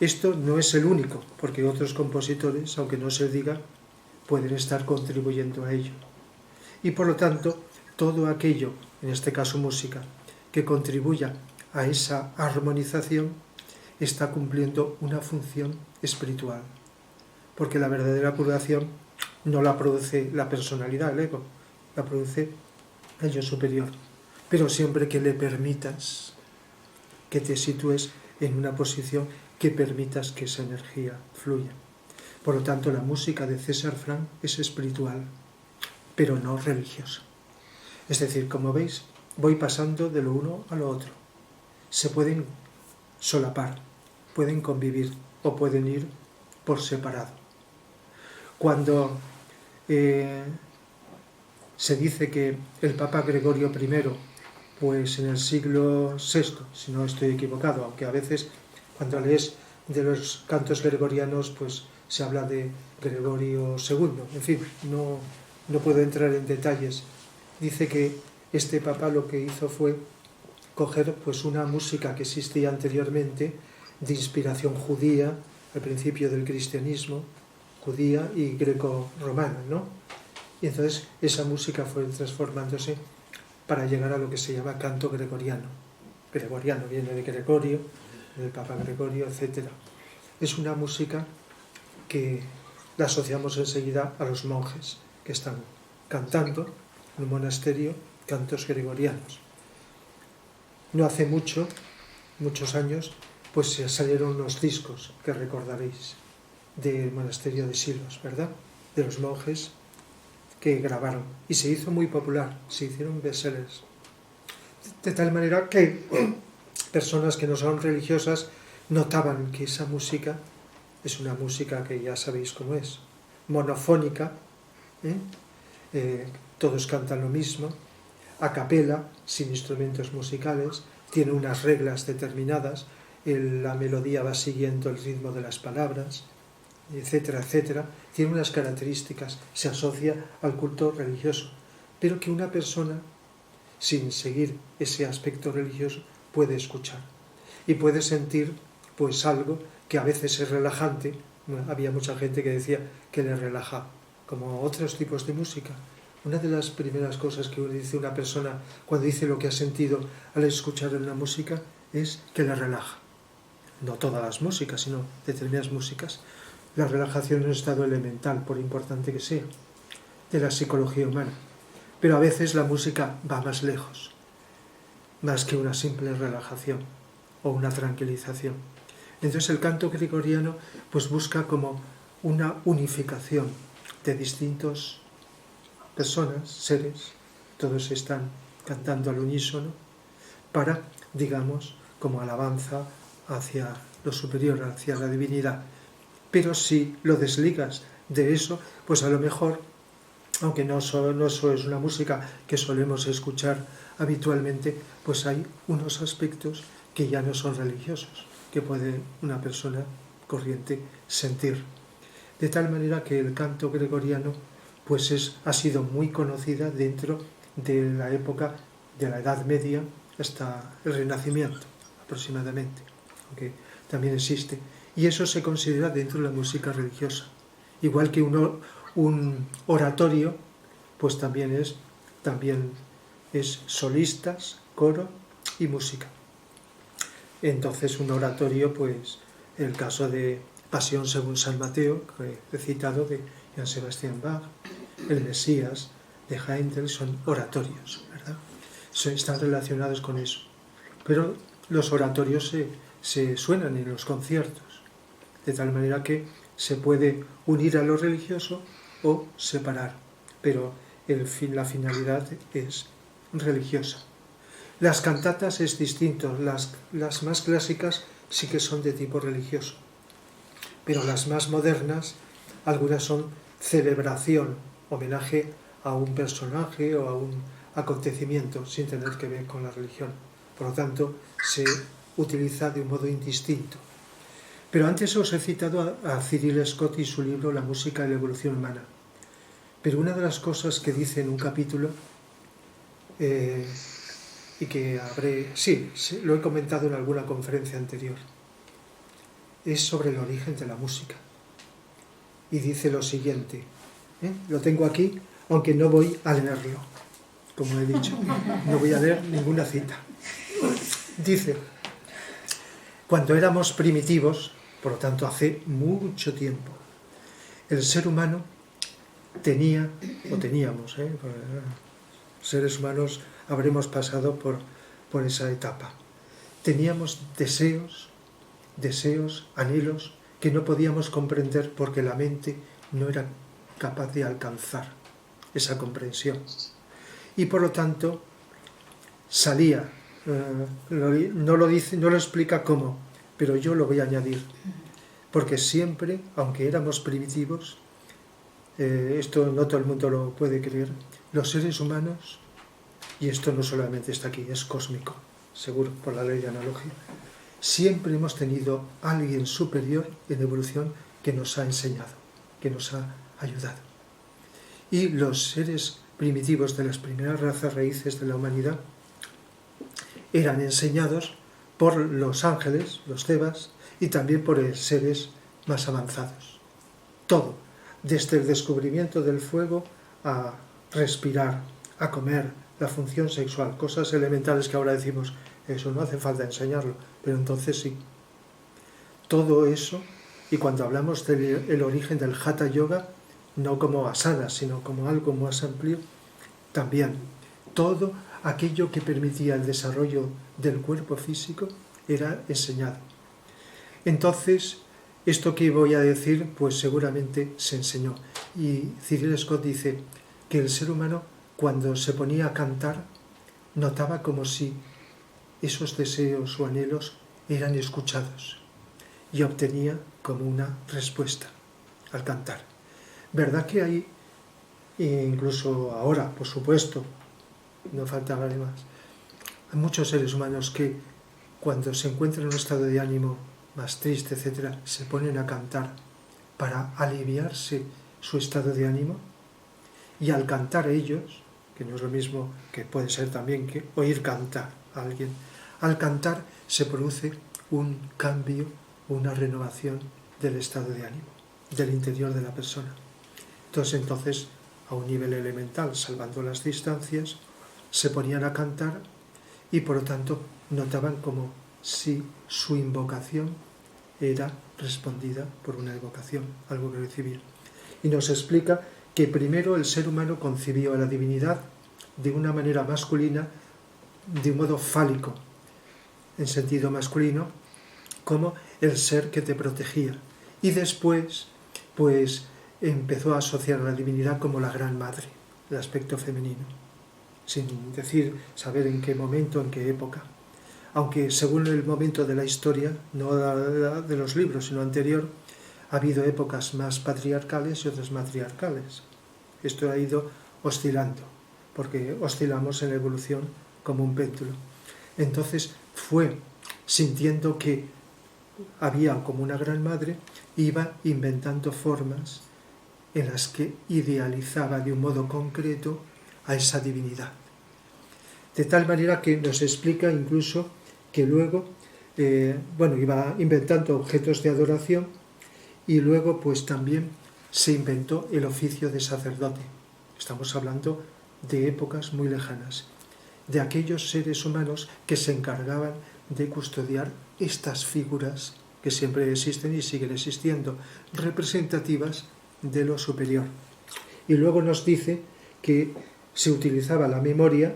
Esto no es el único, porque otros compositores, aunque no se diga, pueden estar contribuyendo a ello. Y por lo tanto, todo aquello, en este caso música, que contribuya a esa armonización, está cumpliendo una función espiritual. Porque la verdadera curación no la produce la personalidad, el ego, la produce el yo superior. Pero siempre que le permitas, que te sitúes en una posición que permitas que esa energía fluya. Por lo tanto, la música de César Franck es espiritual, pero no religiosa. Es decir, como veis, voy pasando de lo uno a lo otro. Se pueden solapar, pueden convivir o pueden ir por separado. Cuando se dice que el Papa Gregorio I, pues en el siglo VI, si no estoy equivocado, aunque a veces cuando lees de los cantos gregorianos, pues se habla de Gregorio II, en fin, no puedo entrar en detalles. Dice que este Papa lo que hizo fue coger pues una música que existía anteriormente, de inspiración judía, al principio del cristianismo, judía y greco-romana, ¿no? Y entonces esa música fue transformándose para llegar a lo que se llama canto gregoriano. Gregoriano viene de Gregorio, del Papa Gregorio, etc. Es una música que la asociamos enseguida a los monjes que están cantando en un monasterio cantos gregorianos. No hace muchos años, pues se salieron unos discos que recordaréis del monasterio de Silos, ¿verdad? De los monjes que grabaron. Y se hizo muy popular, se hicieron bestsellers. De tal manera que personas que no son religiosas notaban que esa música es una música que ya sabéis cómo es, monofónica, todos cantan lo mismo, a capela, sin instrumentos musicales, tiene unas reglas determinadas, la melodía va siguiendo el ritmo de las palabras, etcétera, etcétera, tiene unas características, se asocia al culto religioso, pero que una persona, sin seguir ese aspecto religioso, puede escuchar y puede sentir pues algo que a veces es relajante. Había mucha gente que decía que le relaja, como otros tipos de música. Una de las primeras cosas que dice una persona cuando dice lo que ha sentido al escuchar una música es que le relaja. No todas las músicas, sino determinadas músicas. La relajación es un estado elemental, por importante que sea, de la psicología humana. Pero a veces la música va más lejos, más que una simple relajación o una tranquilización. Entonces el canto gregoriano pues busca como una unificación de distintas personas, seres, todos están cantando al unísono para, digamos, como alabanza hacia lo superior, hacia la divinidad. Pero si lo desligas de eso, pues a lo mejor, aunque no solo es una música que solemos escuchar habitualmente, pues hay unos aspectos que ya no son religiosos, que puede una persona corriente sentir. De tal manera que el canto gregoriano pues ha sido muy conocida dentro de la época de la Edad Media hasta el Renacimiento, aproximadamente, aunque también existe. Y eso se considera dentro de la música religiosa. Igual que un oratorio, pues también es solistas, coro y música. Entonces un oratorio, pues el caso de Pasión según San Mateo, que he citado, de Johann Sebastian Bach, el Mesías de Händel, son oratorios, ¿verdad? Están relacionados con eso. Pero los oratorios se suenan en los conciertos, de tal manera que se puede unir a lo religioso o separar, pero la finalidad es religiosa. Las cantatas es distinto, las más clásicas sí que son de tipo religioso, pero las más modernas, algunas son celebración, homenaje a un personaje o a un acontecimiento sin tener que ver con la religión. Por lo tanto, se utiliza de un modo indistinto. Pero antes os he citado a Cyril Scott y su libro La música y la evolución humana. Pero una de las cosas que dice en un capítulo, y que lo he comentado en alguna conferencia anterior, es sobre el origen de la música. Y dice lo siguiente, lo tengo aquí, aunque no voy a leerlo, como he dicho, no voy a leer ninguna cita. Dice, cuando éramos primitivos, por lo tanto hace mucho tiempo, el ser humano teníamos, seres humanos habremos pasado por esa etapa, teníamos deseos, anhelos que no podíamos comprender porque la mente no era capaz de alcanzar esa comprensión. Y por lo tanto salía, no lo explica cómo, pero yo lo voy a añadir, porque siempre, aunque éramos primitivos, esto no todo el mundo lo puede creer, los seres humanos, y esto no solamente está aquí, es cósmico, seguro por la ley de analogía, siempre hemos tenido a alguien superior en evolución que nos ha enseñado, que nos ha ayudado. Y los seres primitivos de las primeras razas raíces de la humanidad eran enseñados por los ángeles, los Devas, y también por seres más avanzados. Todo, desde el descubrimiento del fuego a respirar, a comer, la función sexual, cosas elementales que ahora decimos, eso no hace falta enseñarlo, pero entonces sí. Todo eso, y cuando hablamos del origen del Hatha Yoga, no como asana, sino como algo más amplio, también todo aquello que permitía el desarrollo del cuerpo físico era enseñado. Entonces, esto que voy a decir, pues seguramente se enseñó. Y Cyril Scott dice que el ser humano, cuando se ponía a cantar, notaba como si esos deseos o anhelos eran escuchados y obtenía como una respuesta al cantar. ¿Verdad que hay, incluso ahora, por supuesto, no faltaba más, hay muchos seres humanos que cuando se encuentran en un estado de ánimo más triste, etcétera, se ponen a cantar para aliviarse su estado de ánimo? Y al cantar ellos, que no es lo mismo, que puede ser también que oír cantar a alguien, al cantar se produce un cambio, una renovación del estado de ánimo, del interior de la persona. Entonces, a un nivel elemental, salvando las distancias, se ponían a cantar y por lo tanto notaban como si su invocación era respondida por una evocación, algo que recibía. Y nos explica que primero el ser humano concibió a la divinidad de una manera masculina, de un modo fálico, en sentido masculino, como el ser que te protegía. Y después, pues, empezó a asociar a la divinidad como la gran madre, el aspecto femenino, sin saber en qué momento, en qué época. Aunque según el momento de la historia, no de los libros, sino anterior, ha habido épocas más patriarcales y otras matriarcales. Esto ha ido oscilando, porque oscilamos en la evolución como un péndulo. Entonces fue sintiendo que había como una gran madre, iba inventando formas en las que idealizaba de un modo concreto a esa divinidad. De tal manera que nos explica incluso que luego, iba inventando objetos de adoración y luego pues también se inventó el oficio de sacerdote. Estamos hablando de épocas muy lejanas, de aquellos seres humanos que se encargaban de custodiar estas figuras que siempre existen y siguen existiendo, representativas de lo superior. Y luego nos dice que se utilizaba la memoria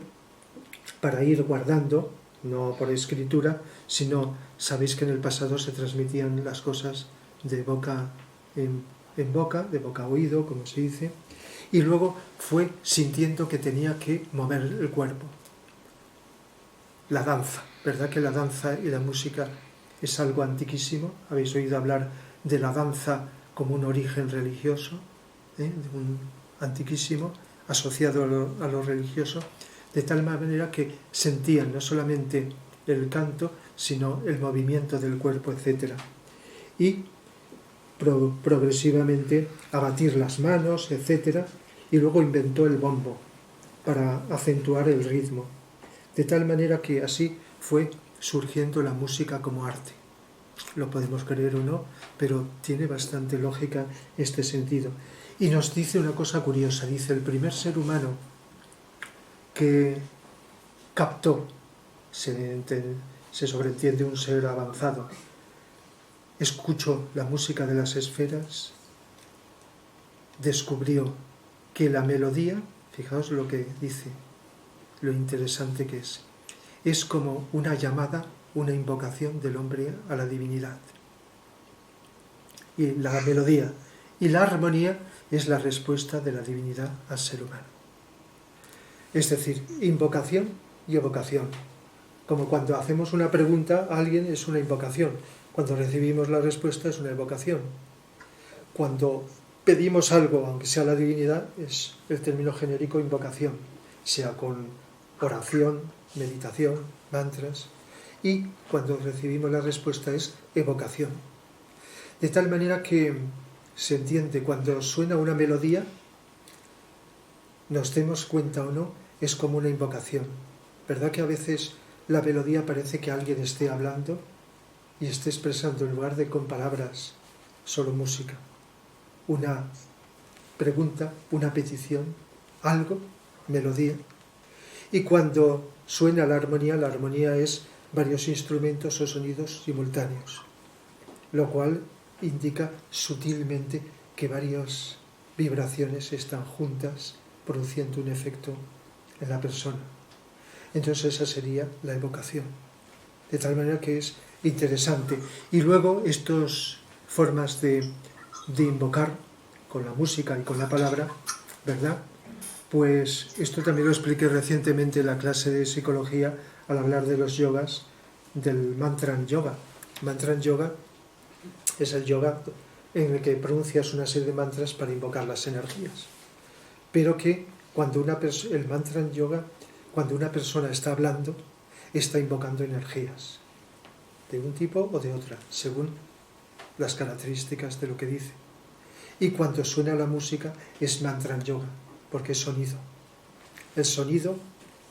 para ir guardando, no por escritura, sino, sabéis que en el pasado se transmitían las cosas de boca en boca, de boca a oído, como se dice, y luego fue sintiendo que tenía que mover el cuerpo. La danza, ¿verdad que la danza y la música es algo antiquísimo? Habéis oído hablar de la danza como un origen religioso, de un antiquísimo, asociado a lo religioso, de tal manera que sentían no solamente el canto, sino el movimiento del cuerpo, etc. Y progresivamente a batir las manos, etc. Y luego inventó el bombo para acentuar el ritmo, de tal manera que así fue surgiendo la música como arte. Lo podemos creer o no, pero tiene bastante lógica este sentido. Y nos dice una cosa curiosa, dice: el primer ser humano que captó, se sobreentiende un ser avanzado, escuchó la música de las esferas, descubrió que la melodía, fijaos lo que dice, lo interesante que es como una llamada, una invocación del hombre a la divinidad. Y la melodía y la armonía es la respuesta de la divinidad al ser humano. Es decir, invocación y evocación. Como cuando hacemos una pregunta a alguien es una invocación, cuando recibimos la respuesta es una evocación. Cuando pedimos algo, aunque sea la divinidad, es el término genérico invocación, sea con oración, meditación, mantras, y cuando recibimos la respuesta es evocación. De tal manera que se entiende, cuando suena una melodía, nos demos cuenta o no, es como una invocación. ¿Verdad que a veces la melodía parece que alguien esté hablando y esté expresando, en lugar de con palabras, solo música? Una pregunta, una petición, algo, melodía. Y cuando suena la armonía es varios instrumentos o sonidos simultáneos, lo cual indica sutilmente que varias vibraciones están juntas produciendo un efecto en la persona. Entonces esa sería la evocación. De tal manera que es interesante. Y luego estas formas de invocar con la música y con la palabra, ¿verdad? Pues esto también lo expliqué recientemente en la clase de psicología al hablar de los yogas, del Mantran Yoga. Mantran Yoga es el yoga en el que pronuncias una serie de mantras para invocar las energías. Pero que el Mantran Yoga, cuando una persona está hablando, está invocando energías de un tipo o de otra, según las características de lo que dice. Y cuando suena la música es Mantran Yoga, porque es sonido. El sonido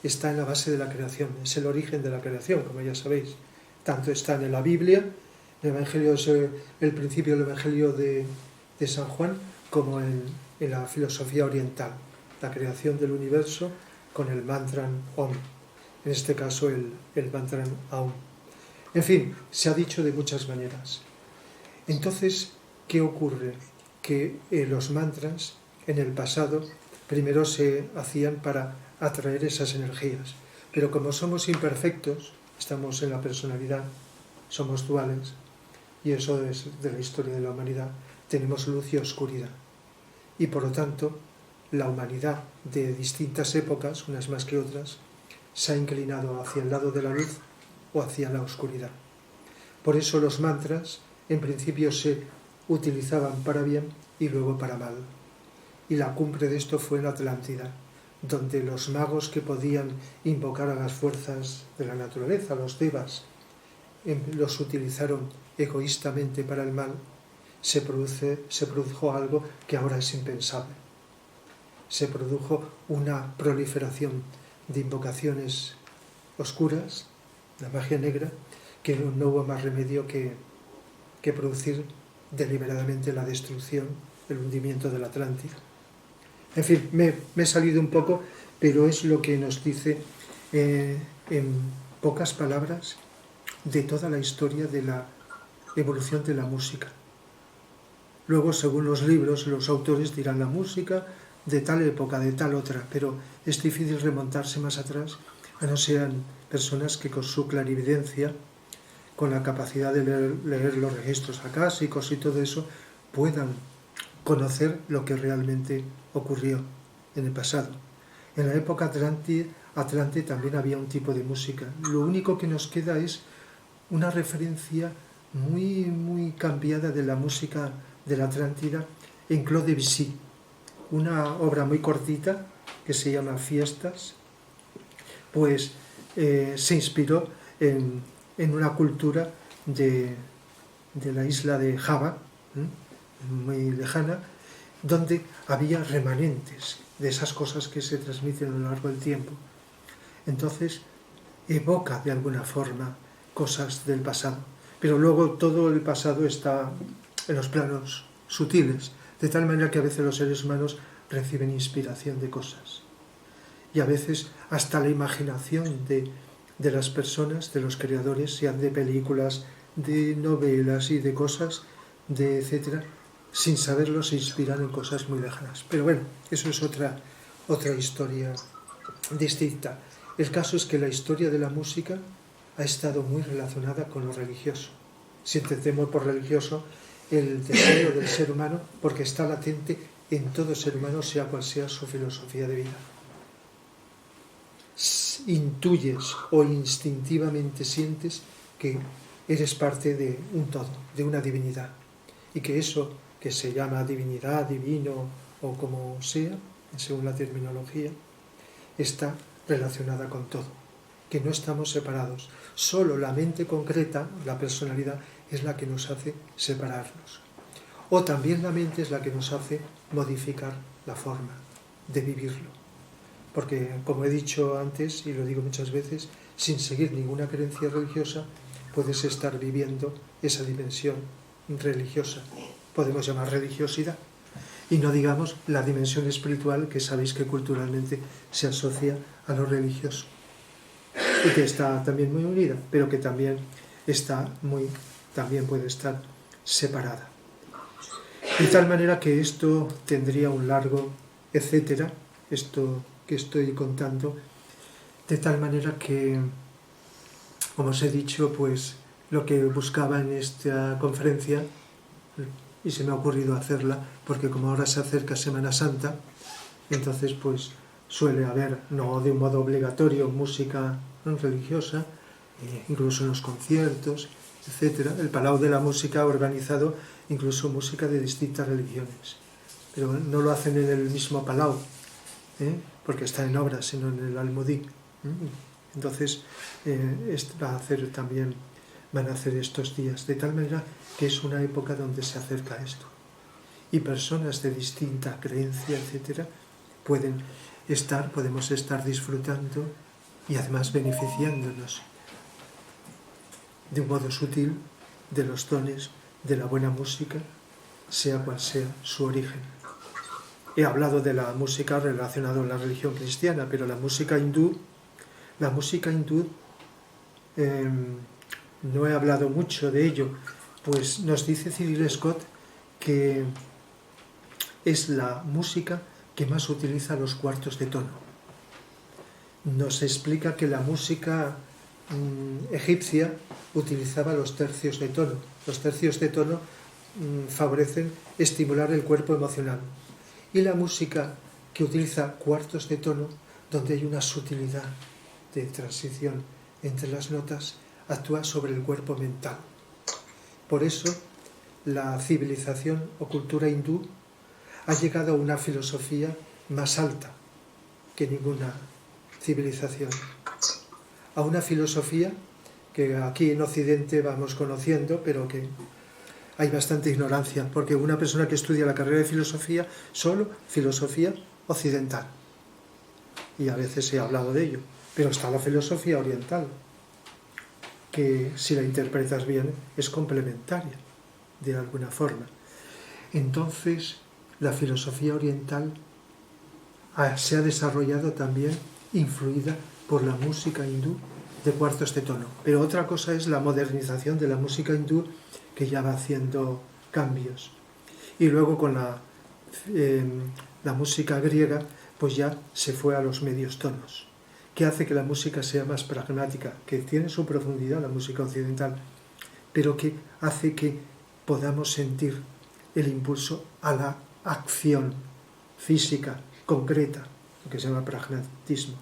está en la base de la creación, es el origen de la creación, como ya sabéis. Tanto está en la Biblia, el Evangelio es el principio del Evangelio de San Juan, como en la filosofía oriental, la creación del universo con el Mantran Om, en este caso el Mantran Aum. En fin, se ha dicho de muchas maneras. Entonces, ¿qué ocurre? Que los mantras en el pasado primero se hacían para atraer esas energías, pero como somos imperfectos, estamos en la personalidad, somos duales, y eso es de la historia de la humanidad, tenemos luz y oscuridad, y por lo tanto la humanidad de distintas épocas, unas más que otras, se ha inclinado hacia el lado de la luz o hacia la oscuridad. Por eso los mantras en principio se utilizaban para bien y luego para mal. Y la cumbre de esto fue en la Atlántida, donde los magos que podían invocar a las fuerzas de la naturaleza, los devas, los utilizaron egoístamente para el mal, se produjo algo que ahora es impensable. Se produjo una proliferación de invocaciones oscuras, la magia negra, que no hubo más remedio que producir deliberadamente la destrucción, el hundimiento de la Atlántida. En fin, me he salido un poco, pero es lo que nos dice en pocas palabras de toda la historia de la evolución de la música. Luego, según los libros, los autores dirán la música de tal época, de tal otra, pero es difícil remontarse más atrás, a no sean personas que con su clarividencia, con la capacidad de leer los registros acásicos y todo eso, puedan conocer lo que realmente ocurrió en el pasado. En la época Atlante también había un tipo de música. Lo único que nos queda es una referencia muy, muy cambiada de la música de la Atlántida en Claude Debussy, una obra muy cortita que se llama Fiestas, pues se inspiró en una cultura de la isla de Java, muy lejana, donde había remanentes de esas cosas que se transmiten a lo largo del tiempo. Entonces evoca de alguna forma cosas del pasado, pero luego todo el pasado está en los planos sutiles, de tal manera que a veces los seres humanos reciben inspiración de cosas. Y a veces hasta la imaginación de las personas, de los creadores, sean de películas, de novelas y de cosas, de etcétera, sin saberlo se inspiran en cosas muy lejanas. Pero bueno, eso es otra historia distinta. El caso es que la historia de la música ha estado muy relacionada con lo religioso. Si entendemos por religioso el deseo del ser humano, porque está latente en todo ser humano, sea cual sea su filosofía de vida. Intuyes o instintivamente sientes que eres parte de un todo, de una divinidad, y que eso que se llama divinidad, divino o como sea, según la terminología, está relacionada con todo, que no estamos separados. Solo la mente concreta, la personalidad, es la que nos hace separarnos. O también la mente es la que nos hace modificar la forma de vivirlo. Porque, como he dicho antes, y lo digo muchas veces, sin seguir ninguna creencia religiosa, puedes estar viviendo esa dimensión religiosa. Podemos llamar religiosidad. Y no digamos la dimensión espiritual, que sabéis que culturalmente se asocia a lo religioso. Y que está también muy unida, pero que también puede estar separada. De tal manera que esto tendría un largo etcétera, esto que estoy contando, de tal manera que, como os he dicho, pues lo que buscaba en esta conferencia, y se me ha ocurrido hacerla, porque como ahora se acerca Semana Santa, entonces pues suele haber, no de un modo obligatorio, música religiosa, incluso en los conciertos, etcétera. El Palau de la Música ha organizado incluso música de distintas religiones, pero no lo hacen en el mismo Palau, porque está en obra, sino en el Almudí. Entonces van a hacer estos días, de tal manera que es una época donde se acerca esto. Y personas de distinta creencia, etcétera, podemos estar disfrutando y además beneficiándonos de un modo sutil de los dones de la buena música, sea cual sea su origen. He hablado de la música relacionada con la religión cristiana, pero la música hindú, no he hablado mucho de ello, pues nos dice Cyril Scott que es la música que más utiliza los cuartos de tono. Nos explica que la música egipcia utilizaba los tercios de tono. Los tercios de tono favorecen estimular el cuerpo emocional. Y la música que utiliza cuartos de tono, donde hay una sutilidad de transición entre las notas, actúa sobre el cuerpo mental. Por eso, la civilización o cultura hindú ha llegado a una filosofía más alta que ninguna civilización. A una filosofía que aquí en Occidente vamos conociendo, pero que hay bastante ignorancia, porque una persona que estudia la carrera de filosofía, solo filosofía occidental, y a veces he hablado de ello, pero está la filosofía oriental, que si la interpretas bien es complementaria de alguna forma. Entonces, la filosofía oriental se ha desarrollado también influida por la música hindú de cuartos de tono. Pero otra cosa es la modernización de la música hindú, que ya va haciendo cambios. Y luego con la música griega, pues ya se fue a los medios tonos, que hace que la música sea más pragmática, que tiene su profundidad la música occidental, pero que hace que podamos sentir el impulso a la acción física, concreta, lo que se llama pragmatismo.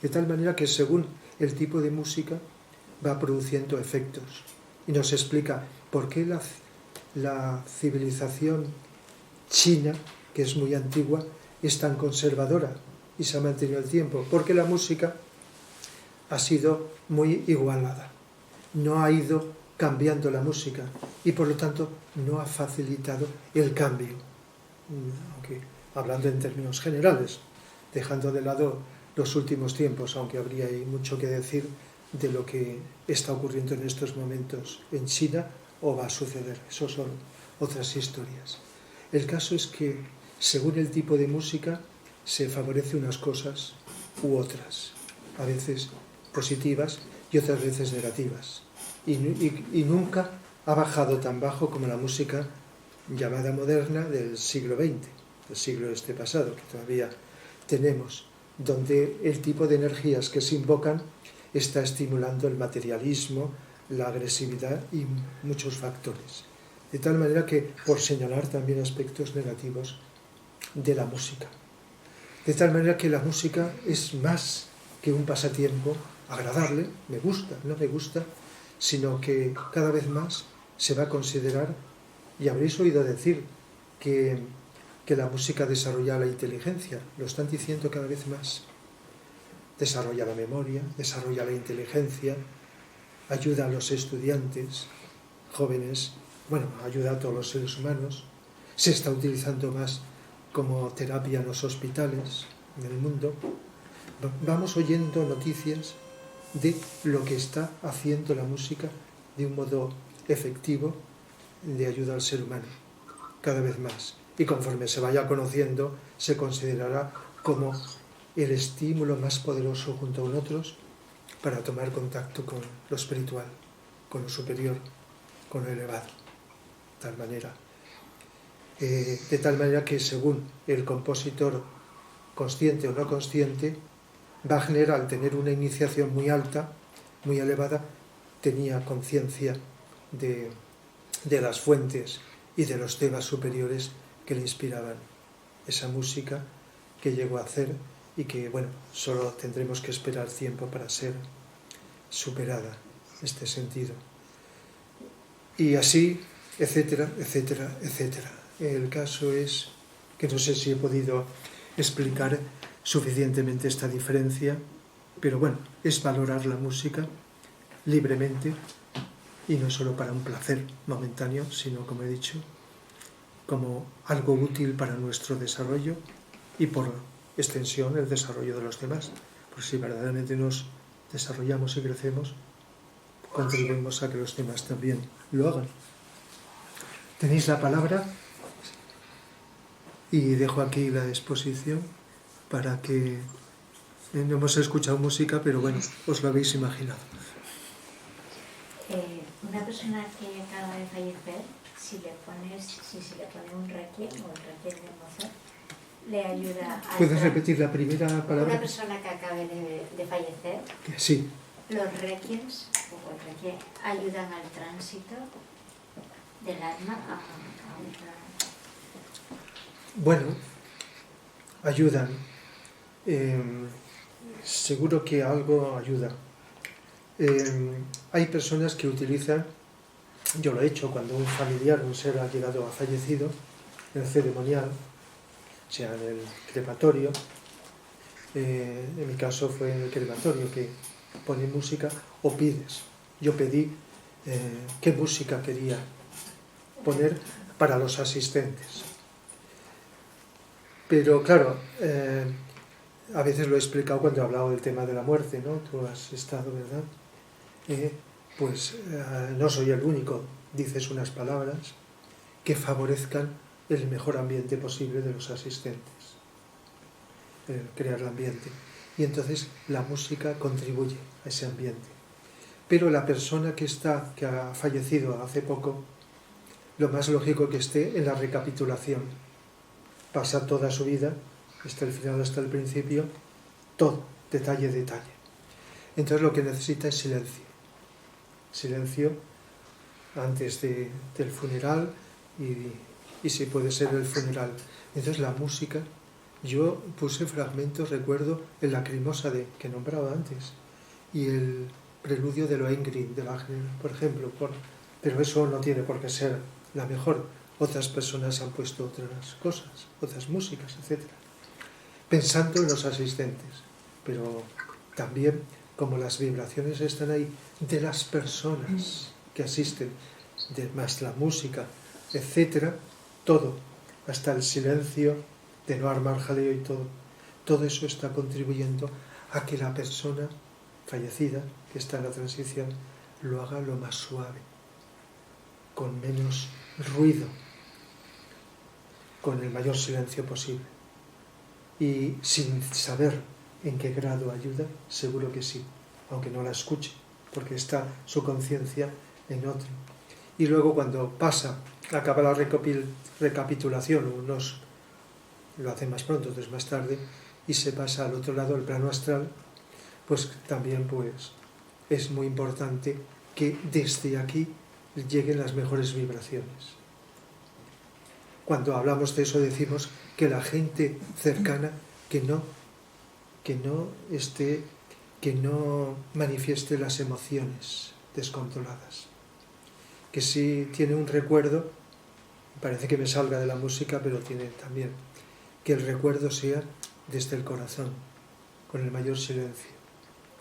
De tal manera que según el tipo de música va produciendo efectos. Y nos explica por qué la civilización china, que es muy antigua, es tan conservadora y se ha mantenido el tiempo. Porque la música ha sido muy igualada. No ha ido cambiando la música y por lo tanto no ha facilitado el cambio. Aunque hablando en términos generales, dejando de lado los últimos tiempos, aunque habría ahí mucho que decir de lo que está ocurriendo en estos momentos en China o va a suceder. Eso son otras historias. El caso es que según el tipo de música se favorece unas cosas u otras, a veces positivas y otras veces negativas. Y nunca ha bajado tan bajo como la música llamada moderna del siglo XX, del siglo pasado, que todavía tenemos, donde el tipo de energías que se invocan está estimulando el materialismo, la agresividad y muchos factores. De tal manera que, por señalar también aspectos negativos de la música. De tal manera que la música es más que un pasatiempo agradable, me gusta, no me gusta, sino que cada vez más se va a considerar, y habréis oído decir que la música desarrolla la inteligencia, lo están diciendo cada vez más. Desarrolla la memoria, desarrolla la inteligencia, ayuda a los estudiantes jóvenes, bueno, ayuda a todos los seres humanos, se está utilizando más como terapia en los hospitales en el mundo. Vamos oyendo noticias de lo que está haciendo la música de un modo efectivo de ayuda al ser humano, cada vez más. Y conforme se vaya conociendo, se considerará como el estímulo más poderoso junto con otros para tomar contacto con lo espiritual, con lo superior, con lo elevado. De tal manera que según el compositor, consciente o no consciente, Wagner, al tener una iniciación muy alta, muy elevada, tenía conciencia de las fuentes y de los temas superiores que le inspiraban esa música que llegó a hacer y que, bueno, solo tendremos que esperar tiempo para ser superada este sentido. Y así, etcétera, etcétera, etcétera. El caso es que no sé si he podido explicar suficientemente esta diferencia, pero bueno, es valorar la música libremente y no solo para un placer momentáneo, sino, como he dicho, como algo útil para nuestro desarrollo y por extensión el desarrollo de los demás. Porque si verdaderamente nos desarrollamos y crecemos, contribuimos a que los demás también lo hagan. Tenéis la palabra y dejo aquí la exposición para que no hemos escuchado música, pero bueno, os lo habéis imaginado. Una persona que acaba de fallecer, si se le pone un requiem o el requiem de Mozart, le ayuda a... ¿Puedes repetir la primera palabra? Una persona que acabe de fallecer, sí. Los requiems o el requiem ayudan al tránsito del alma a otra... Bueno, ayudan. Seguro que algo ayuda. Hay personas que utilizan, yo lo he hecho cuando un familiar, un ser ha llegado a fallecido, en el ceremonial, o sea, en el crematorio. En mi caso fue en el crematorio, que pone música o pides. Yo pedí qué música quería poner para los asistentes. Pero claro, a veces lo he explicado cuando he hablado del tema de la muerte, ¿no? Tú has estado, ¿verdad? No soy el único, dices unas palabras que favorezcan el mejor ambiente posible de los asistentes, crear el ambiente. Y entonces la música contribuye a ese ambiente. Pero la persona que ha fallecido hace poco, lo más lógico que esté en la recapitulación. Pasa toda su vida, hasta el final, hasta el principio, todo, detalle, detalle. Entonces lo que necesita es silencio. Silencio antes del funeral y si puede ser el funeral. Entonces la música, yo puse fragmentos, recuerdo, el Lacrimosa que nombraba antes, y el preludio de Lohengrin, de Wagner, por ejemplo, pero eso no tiene por qué ser la mejor. Otras personas han puesto otras cosas, otras músicas, etc. Pensando en los asistentes, pero también como las vibraciones están ahí de las personas que asisten, más la música, etc., todo, hasta el silencio de no armar jaleo y todo eso está contribuyendo a que la persona fallecida, que está en la transición, lo haga lo más suave, con menos ruido, con el mayor silencio posible. Y sin saber en qué grado ayuda, seguro que sí, aunque no la escuche, porque está su conciencia en otro. Y luego cuando acaba la recapitulación, unos lo hacen más pronto, otros más tarde, y se pasa al otro lado, el plano astral, pues también es muy importante que desde aquí lleguen las mejores vibraciones. Cuando hablamos de eso decimos que la gente cercana que no manifieste las emociones descontroladas. Que si tiene un recuerdo, parece que me salga de la música, pero tiene también, que el recuerdo sea desde el corazón, con el mayor silencio,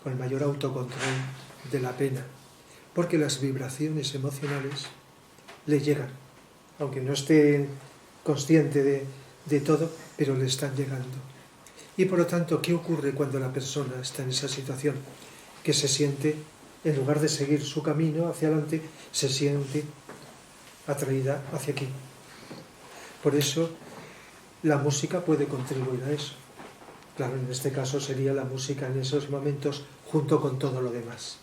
con el mayor autocontrol de la pena, porque las vibraciones emocionales le llegan, aunque no esté consciente de todo, pero le están llegando. Y por lo tanto, ¿qué ocurre cuando la persona está en esa situación? Que se siente, en lugar de seguir su camino hacia adelante, se siente atraída hacia aquí. Por eso, la música puede contribuir a eso. Claro, en este caso sería la música en esos momentos junto con todo lo demás.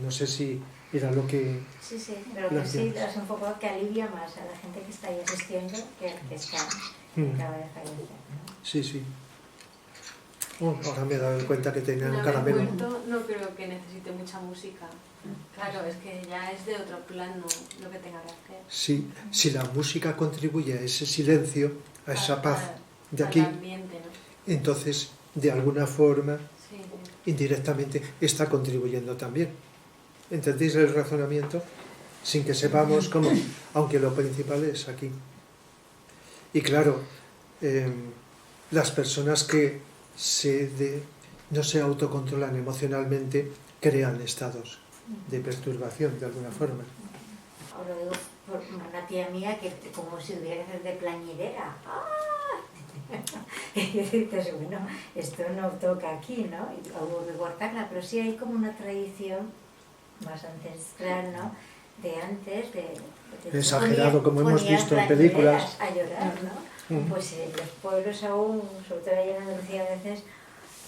No sé si era lo que... Sí, pero que sí, es un poco que alivia más a la gente que está ahí asistiendo que el que acaba de fallecer, ¿no? Sí. Ahora me he dado cuenta que tenía un caramelo. No creo que necesite mucha música. Claro, es que ya es de otro plano lo que tenga que hacer. Sí, si la música contribuye a ese silencio, a esa paz de aquí, ambiente, ¿no? Entonces, de alguna forma, indirectamente, está contribuyendo también. ¿Entendéis el razonamiento? Sin que sepamos cómo, aunque lo principal es aquí. Y claro, las personas que no se autocontrolan emocionalmente crean estados de perturbación de alguna forma. Ahora digo por una tía mía que como si hubiera que hacer de plañidera. Y dices, bueno, esto no toca aquí, ¿no? Y hubo que cortarla, pero sí hay como una tradición más ancestral, ¿no? De antes, exagerado, como hemos visto en películas. A llorar, ¿no? Pues en los pueblos aún, sobre todo allá en Andalucía a veces,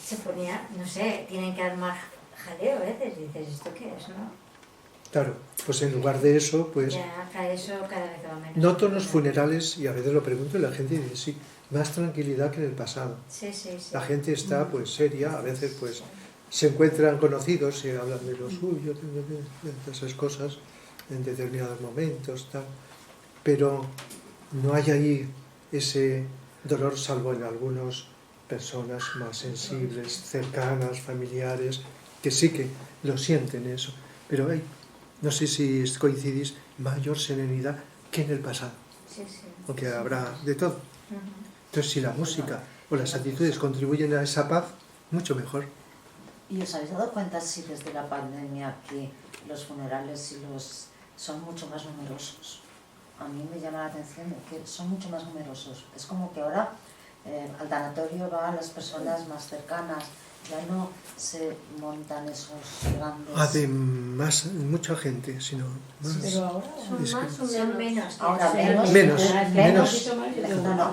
se ponía, no sé, tienen que armar jaleo a veces, y dices, ¿esto qué es, no? Claro, pues en lugar de eso, pues... Ya, eso cada vez va menos. Noto en los funerales, y a veces lo pregunto y la gente dice, sí, más tranquilidad que en el pasado. Sí. La gente está pues seria, a veces pues se encuentran conocidos y hablan de lo suyo, de esas cosas en determinados momentos, tal. Pero no hay ahí ese dolor, salvo en algunas personas más sensibles, cercanas, familiares, que sí que lo sienten eso. Pero hay, no sé si coincidís, mayor serenidad que en el pasado. Sí. Aunque habrá de todo. Entonces, si la música o las actitudes contribuyen a esa paz, mucho mejor. ¿Y os habéis dado cuenta si desde la pandemia que los funerales y los son mucho más numerosos. A mí me llama la atención de que son mucho más numerosos. Es como que ahora al tanatorio van las personas más cercanas, ya no se montan esos grandes... Además, mucha gente, sino más... Pero ahora Son Es más o Son menos. menos. Ahora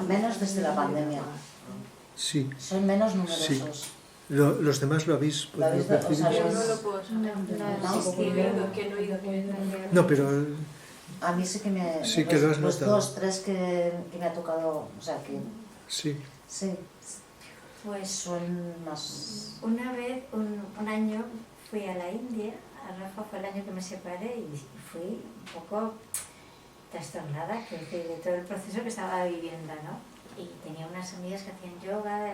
menos desde la pandemia. Sí, Son menos numerosos. los demás lo habéis podido habéis- o percibir. sea, Yo no lo puedo saber. No. Que no he ido, que no. No, pero A mí sí que me... Sí que lo has los notado. 2, 3 que me ha tocado, o sea que sí. sí, Pues son más... una vez, un año, fui a la India, a Rafa fue el año que me separé y fui un poco trastornada, que de todo el proceso que estaba viviendo, ¿no? Y tenía unas amigas que hacían yoga,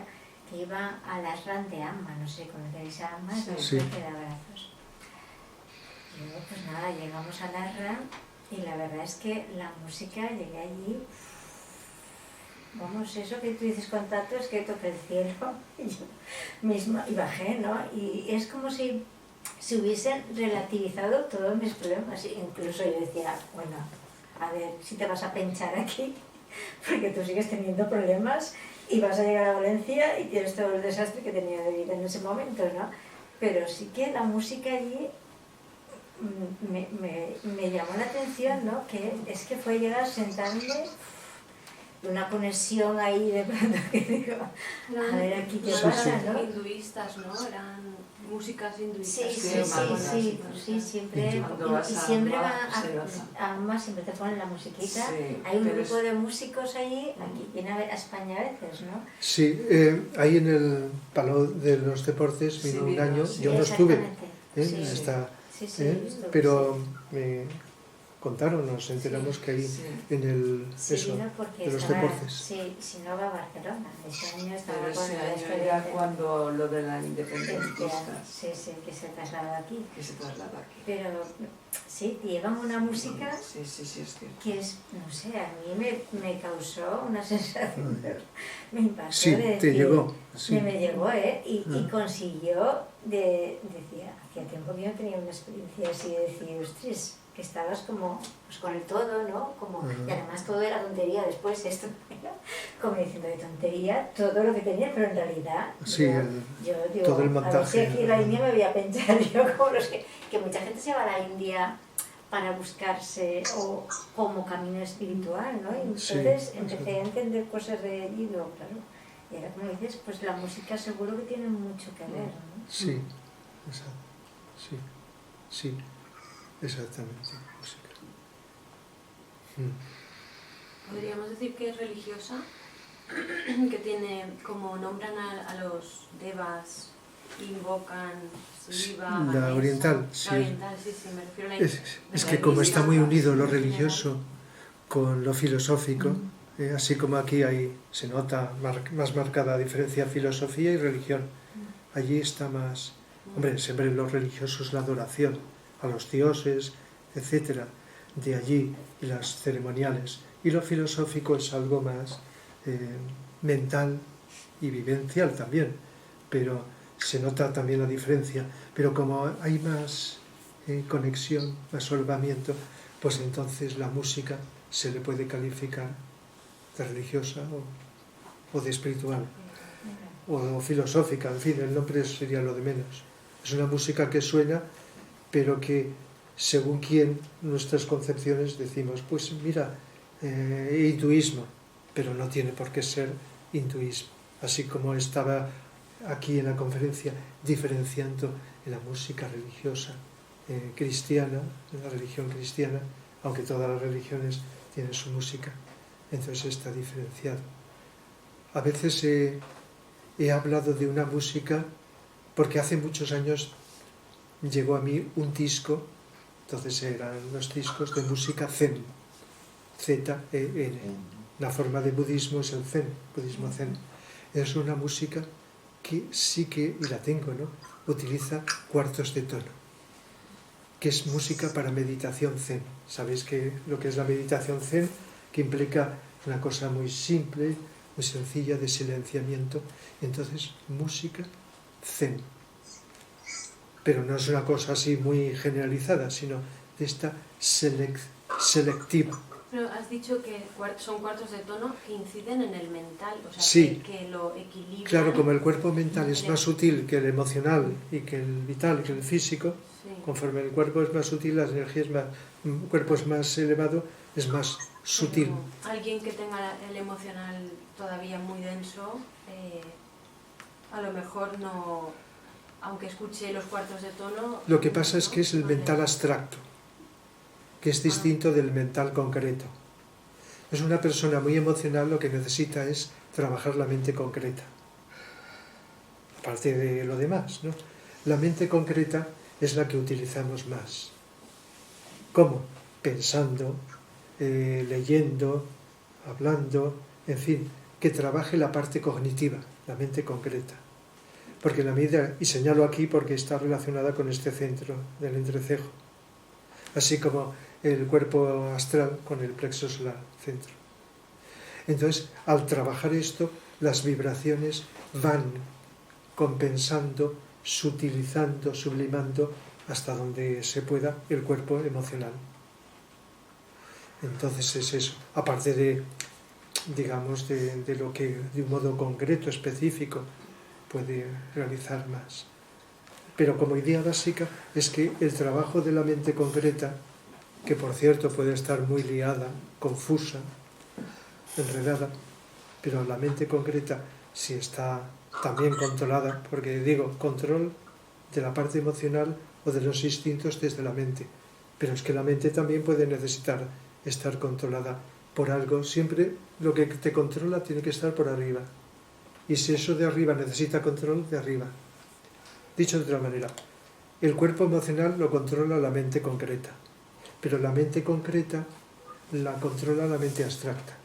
que iban a las RAN de Amma, no sé, ¿conocéis a Amma? Es la Sí. especie de abrazos. Y luego, pues nada, llegamos a la RAN y la verdad es que la música, llegué allí, vamos, eso que tú dices contacto es que toqué el cielo y yo misma, y bajé, ¿no? Y es como si se hubiesen relativizado todos mis problemas, incluso yo decía, bueno, a ver, si te vas a pinchar aquí, porque tú sigues teniendo problemas y vas a llegar a Valencia y tienes todo el desastre que tenía de vida en ese momento, ¿no? Pero sí que la música allí me llamó la atención, ¿no? Que es que fue llegar a sentarme, una conexión ahí de pronto que digo, a ver aquí qué Sí, pasa, sí. ¿no? Hinduistas, ¿no? Eran músicas hinduistas. Sí, sí, Sí, sí, más sí, buenas, sí, siempre, Cuando vas y a siempre Amma, va sí, vas a Amma, siempre te ponen la musiquita, Sí, hay un pero grupo es- de músicos allí, aquí viene a España a veces, ¿no? Sí, ahí en el Palau de los Deportes Sí, vino un vino, año, sí. yo no estuve, Exactamente, sí, está, sí, sí, estuve, pero sí. me contaron, nos enteramos que ahí Sí. en el Sí, eso, vino porque de los estaba, deportes. sí, si no va a Barcelona, ese año estaba Pero con ese el año expediente. era cuando lo de la Este independentista año, sí, sí, que se trasladó aquí. que se trasladó aquí. Pero sí, llevan una música Sí, sí, sí, es cierto. que es, no sé, a mí me causó una sensación, me impactó Sí, de te decir, llegó, sí. me llegó, y Ah. consiguió, decía, hacía tiempo que yo no tenía una experiencia así de decir, ostras, que estabas como, pues con el todo, ¿no? Como, Ajá. y además todo era tontería después, esto era como diciendo de tontería todo lo que tenía, pero en realidad Sí, yo digo, todo el a ver si montaje. aquí en la India me voy a pensar yo como los que mucha gente se va a la India para buscarse o como camino espiritual, ¿no? Y Sí, entonces empecé a entender cosas de allí, digo, claro, y ahora como dices, pues la música seguro que tiene mucho que ver, ¿no? Sí, exacto, sí, sí, exactamente, música. Podríamos decir que es religiosa, que tiene, como nombran a los devas, invocan Shiva, La Ganesha. oriental, sí. La oriental, sí, sí, me refiero a la Es que como está muy unido lo religioso con lo filosófico, así como aquí se nota más marcada diferencia filosofía y religión, allí está más, hombre, siempre en los religiosos la adoración a los dioses, etcétera, de allí y las ceremoniales, y lo filosófico es algo más mental y vivencial también, pero se nota también la diferencia, pero como hay más conexión, más solvamiento, pues entonces la música se le puede calificar de religiosa o de espiritual o filosófica, en fin, el nombre sería lo de menos. Es una música que suena, pero que según quién nuestras concepciones decimos, pues mira, hinduismo, pero no tiene por qué ser hinduismo, así como estaba aquí en la conferencia diferenciando en la música religiosa cristiana, en la religión cristiana, aunque todas las religiones tienen su música, entonces está diferenciado. A veces he hablado de una música porque hace muchos años llegó a mí un disco, entonces eran los discos de música Zen, Z-E-N. La forma de budismo es el Zen, budismo Zen. Es una música que sí que, y la tengo, ¿no?, utiliza cuartos de tono, que es música para meditación Zen. ¿Sabéis lo que es la meditación Zen? Que implica una cosa muy simple, muy sencilla, de silenciamiento. Entonces, música Zen. Pero no es una cosa así muy generalizada, sino esta selectiva. Pero has dicho que son cuartos de tono que inciden en el mental, o sea, Sí. que lo equilibran. Claro, como el cuerpo mental es más sutil que el emocional y que el vital, que el físico, Sí. conforme el cuerpo es más sutil, la energía es más, el cuerpo es más elevado, es más sutil. Pero alguien que tenga el emocional todavía muy denso, a lo mejor no, aunque escuche los cuartos de tono... Lo que pasa es que es el no mental le- abstracto, que es distinto del mental concreto. Es una persona muy emocional, lo que necesita es trabajar la mente concreta, aparte de lo demás, ¿no? La mente concreta es la que utilizamos más. ¿Cómo? Pensando, leyendo, hablando, en fin, que trabaje la parte cognitiva, la mente concreta. Porque la medida, y señalo aquí porque está relacionada con este centro del entrecejo, así como el cuerpo astral con el plexo solar centro. Entonces, al trabajar esto, las vibraciones van compensando, sutilizando, sublimando hasta donde se pueda el cuerpo emocional. Entonces es eso, aparte de, digamos, de lo que de un modo concreto, específico, puede realizar más. Pero como idea básica es que el trabajo de la mente concreta, que por cierto puede estar muy liada, confusa, enredada, pero la mente concreta, si está también controlada, porque digo, control de la parte emocional o de los instintos desde la mente, pero es que la mente también puede necesitar estar controlada por algo. Siempre lo que te controla tiene que estar por arriba, y si eso de arriba necesita control, de arriba. Dicho de otra manera, el cuerpo emocional lo controla la mente concreta, pero la mente concreta la controla la mente abstracta.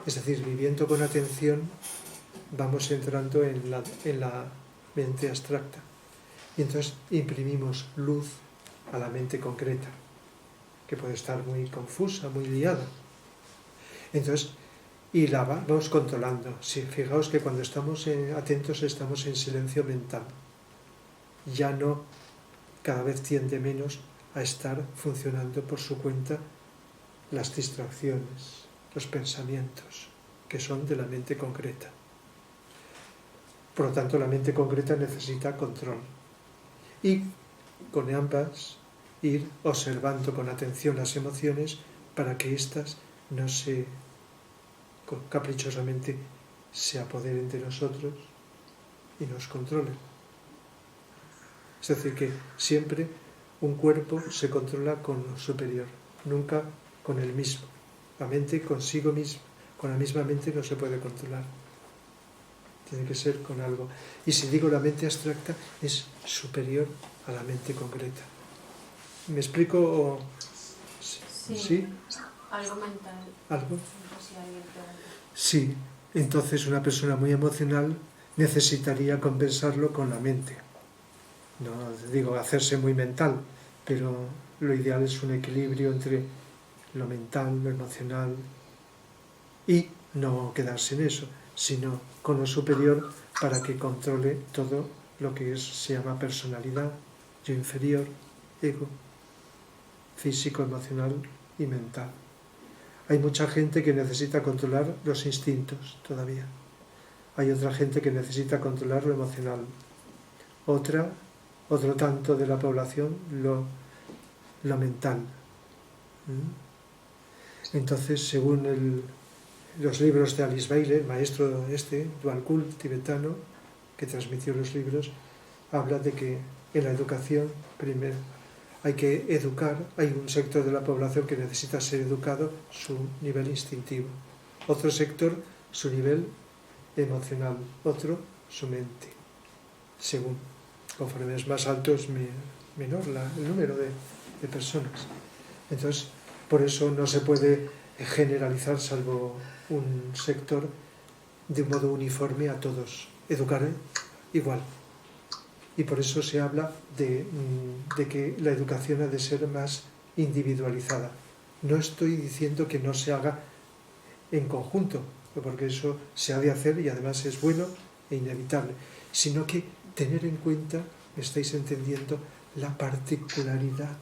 Es decir, viviendo con atención vamos entrando en la mente abstracta y entonces imprimimos luz a la mente concreta, que puede estar muy confusa, muy liada. Entonces, y la vamos controlando. Sí, fijaos que cuando estamos atentos estamos en silencio mental. Ya no, cada vez tiende menos a estar funcionando por su cuenta las distracciones, los pensamientos, que son de la mente concreta. Por lo tanto, la mente concreta necesita control. Y con ambas, ir observando con atención las emociones para que éstas no se caprichosamente se apoderen de nosotros y nos controlen. Es decir, que siempre un cuerpo se controla con lo superior, nunca con el mismo. La mente consigo misma, con la misma mente no se puede controlar. Tiene que ser con algo. Y si digo la mente abstracta, es superior a la mente concreta. ¿Me explico? ¿Sí? Algo mental. ¿Algo? Si alguien pregunta. Sí. Entonces una persona muy emocional necesitaría compensarlo con la mente. No digo hacerse muy mental, pero lo ideal es un equilibrio entre lo mental, lo emocional, y no quedarse en eso, sino con lo superior para que controle todo lo que se llama personalidad, yo inferior, ego, físico, emocional y mental. Hay mucha gente que necesita controlar los instintos todavía. Hay otra gente que necesita controlar lo emocional. Otro tanto de la población lo mental. Entonces, según los libros de Alice Bailey, el maestro Dualkul tibetano, que transmitió los libros, habla de que en la educación, primero, hay que educar, hay un sector de la población que necesita ser educado, su nivel instintivo. Otro sector, su nivel emocional. Otro, su mente. Según, conforme es más alto, es menor el número de personas. Entonces, por eso no se puede generalizar, salvo un sector, de un modo uniforme a todos. Educar igual. Y por eso se habla de que la educación ha de ser más individualizada. No estoy diciendo que no se haga en conjunto, porque eso se ha de hacer y además es bueno e inevitable, sino que tener en cuenta, me estáis entendiendo, la particularidad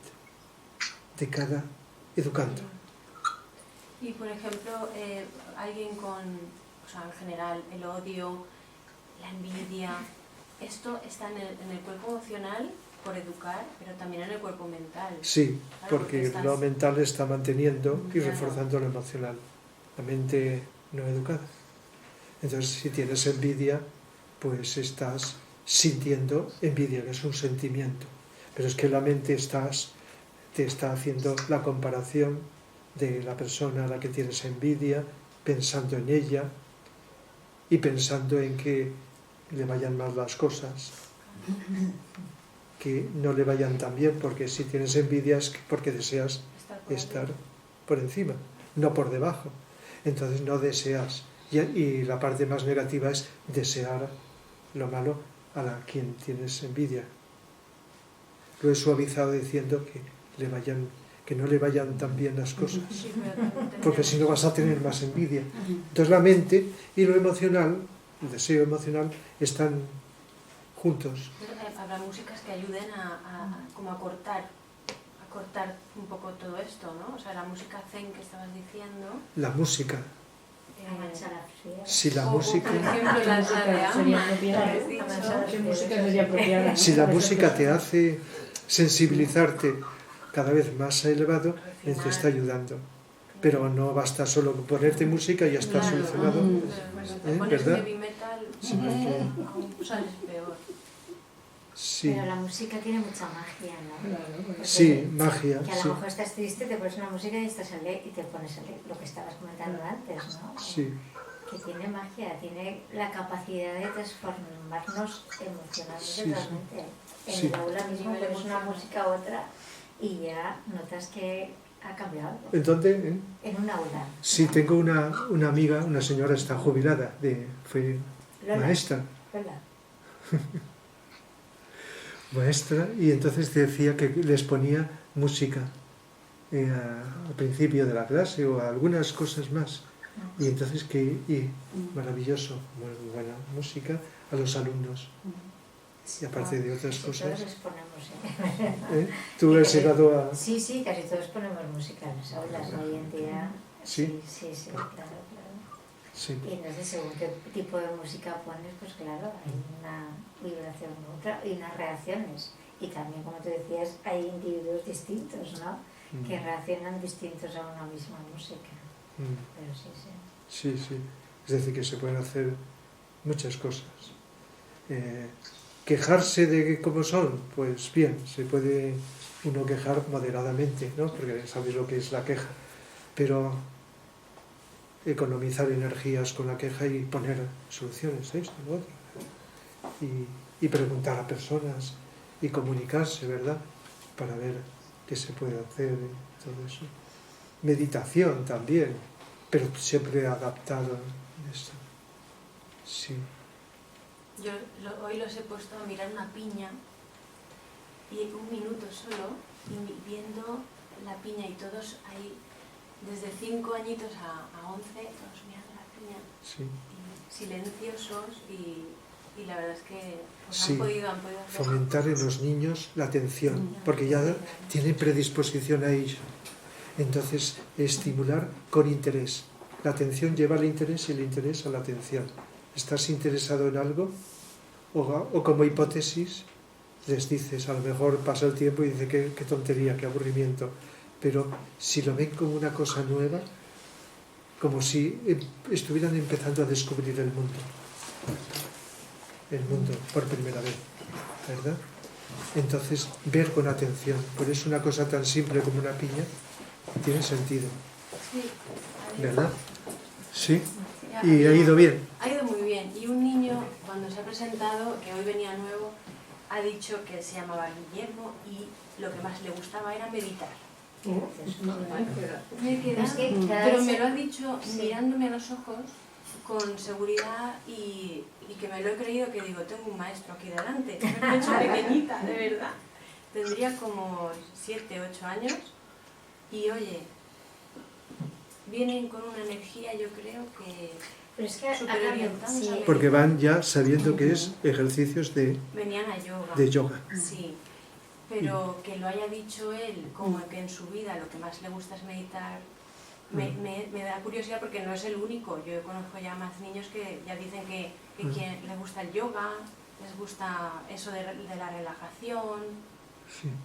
de cada educando. Y por ejemplo, alguien con, o sea, en general, el odio, la envidia, esto está en el cuerpo emocional por educar, pero también en el cuerpo mental. Sí, Claro, porque estás... lo mental está manteniendo y Claro. reforzando lo emocional, la mente no educada. Entonces, si tienes envidia, pues estás sintiendo envidia, que es un sentimiento. Pero es que la mente te está haciendo la comparación de la persona a la que tienes envidia, pensando en ella y pensando en que le vayan mal las cosas, que no le vayan tan bien, porque si tienes envidia es porque deseas estar por encima, no por debajo. Entonces no deseas. Y la parte más negativa es desear lo malo a quien tienes envidia. Lo he suavizado diciendo que no le vayan tan bien las cosas, porque si no vas a tener más envidia. Entonces la mente y lo emocional, el deseo emocional, están juntos. Habrá músicas que ayuden como a cortar un poco todo esto, ¿no? O sea, la música zen que estabas diciendo. La música. Si la Por música, ejemplo, la de sería Amma, apropiada. que has dicho. ¿Qué música sería apropiada? si la música te hace sensibilizarte cada vez más elevado, te está ayudando. Pero no basta solo con ponerte música y ya está Claro. solucionado. Te pones ¿Verdad? heavy metal, Sí, porque- aún sales peor. Sí, Pero la música tiene mucha magia, ¿no? Porque sí, magia, que a sí, lo mejor estás triste, te pones una música y estás alegre y te pones alegre, lo que estabas comentando antes, ¿no? sí, Que tiene magia, tiene la capacidad de transformarnos emocionalmente Sí, sí. totalmente. En Sí. el aula mismo pones una música a otra y ya notas que ha cambiado algo. Entonces, En un aula. sí, tengo una amiga, una señora está jubilada, fue Lola. maestra, Lola. y entonces decía que les ponía música al principio de la clase o algunas cosas más. Y entonces maravilloso, muy buena música a los alumnos. Y aparte de otras Casi cosas. todos les ponemos, ¿Tú has llegado a...? Sí, casi todos ponemos música en las aulas hoy en día. Sí. Sí, claro. Sí, Y entonces, según qué tipo de música pones, pues claro, hay una vibración u otra y unas reacciones. Y también, como tú decías, hay individuos distintos, ¿no? Que reaccionan distintos a una misma música. Pero sí. Sí, sí. Es decir, que se pueden hacer muchas cosas. Quejarse de cómo son, pues bien, se puede uno quejar moderadamente, ¿no? Porque sabéis lo que es la queja. Pero economizar energías con la queja y poner soluciones a esto, lo otro. Y preguntar a personas y comunicarse, ¿verdad? Para ver qué se puede hacer y todo eso. Meditación también, pero siempre adaptado a esto. Sí. Yo hoy los he puesto a mirar una piña y un minuto solo y viendo la piña y todos ahí desde 5 añitos a 11 todos mirando la piña Sí. y silenciosos y la verdad es que pues Sí. han podido hacer Fomentar en los niños la atención, porque ya tienen predisposición a ello. Entonces, estimular con interés. La atención lleva al interés y el interés a la atención. ¿Estás interesado en algo? O como hipótesis, les dices, a lo mejor pasa el tiempo y dice qué tontería, qué aburrimiento. Pero si lo ven como una cosa nueva, como si estuvieran empezando a descubrir el mundo por primera vez, ¿verdad? Entonces, ver con atención. Por eso una cosa tan simple como una piña tiene sentido, Sí, ¿verdad? Sí, y ha ido bien. Ha ido muy bien. Y un niño, cuando se ha presentado, que hoy venía nuevo, ha dicho que se llamaba Guillermo y lo que más le gustaba era meditar. Me he quedado, Es que cada pero vez me se- lo ha dicho Sí. mirándome a los ojos con seguridad y que me lo he creído, que digo, tengo un maestro aquí delante. Me he hecho pequeñita, de verdad. Tendría como 7, 8 años y oye, vienen con una energía, yo creo que Pero es que súper orientados a meditar. Porque van ya sabiendo que es ejercicios de Venían a yoga. yoga. Sí. pero que lo haya dicho él, como que en su vida lo que más le gusta es meditar, me da curiosidad porque no es el único. Yo conozco ya más niños que ya dicen que quien les gusta el yoga, les gusta eso de la relajación,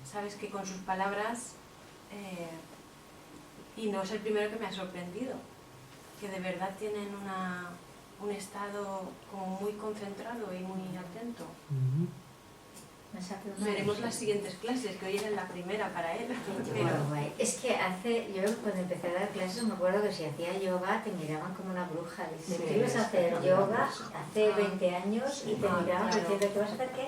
sabes, que con sus palabras, y no es el primero que me ha sorprendido, que de verdad tienen un estado como muy concentrado y muy atento. Veremos las siguientes clases, que hoy era la primera para él. Pero, es que yo cuando empecé a dar clases me acuerdo que si hacía yoga te miraban como una bruja. Dicen, tú ibas a hacer yoga hace 20 años y te miraban diciendo, ¿qué vas a hacer qué?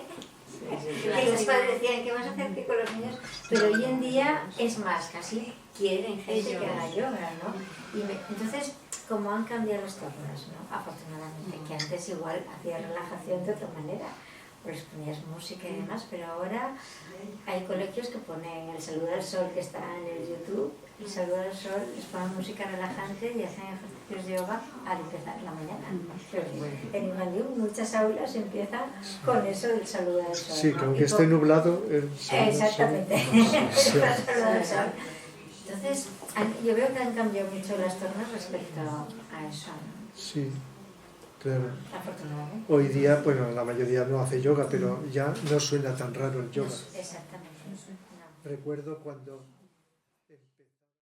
Que los padres decían, ¿qué vas a hacer qué con los niños? Pero hoy en día es más, casi quieren gente que haga yoga, ¿no? Entonces, como han cambiado las tornas, ¿no? Afortunadamente, que antes igual hacía relajación de otra manera. Les ponías música y demás, pero ahora hay colegios que ponen el saludo al sol que está en el YouTube, el saludo al sol, les ponen música relajante y hacen ejercicios de yoga al empezar la mañana. Pero en Invadium muchas aulas empiezan con eso del saludo al sol. Sí, que aunque esté nublado, el saludo exactamente, el saludo al sol. Entonces, yo veo que han cambiado mucho las tornas respecto a eso. Sí. Claro. Afortunadamente. Hoy día, bueno, la mayoría no hace yoga, pero ya no suena tan raro el yoga. Exactamente. No. Recuerdo cuando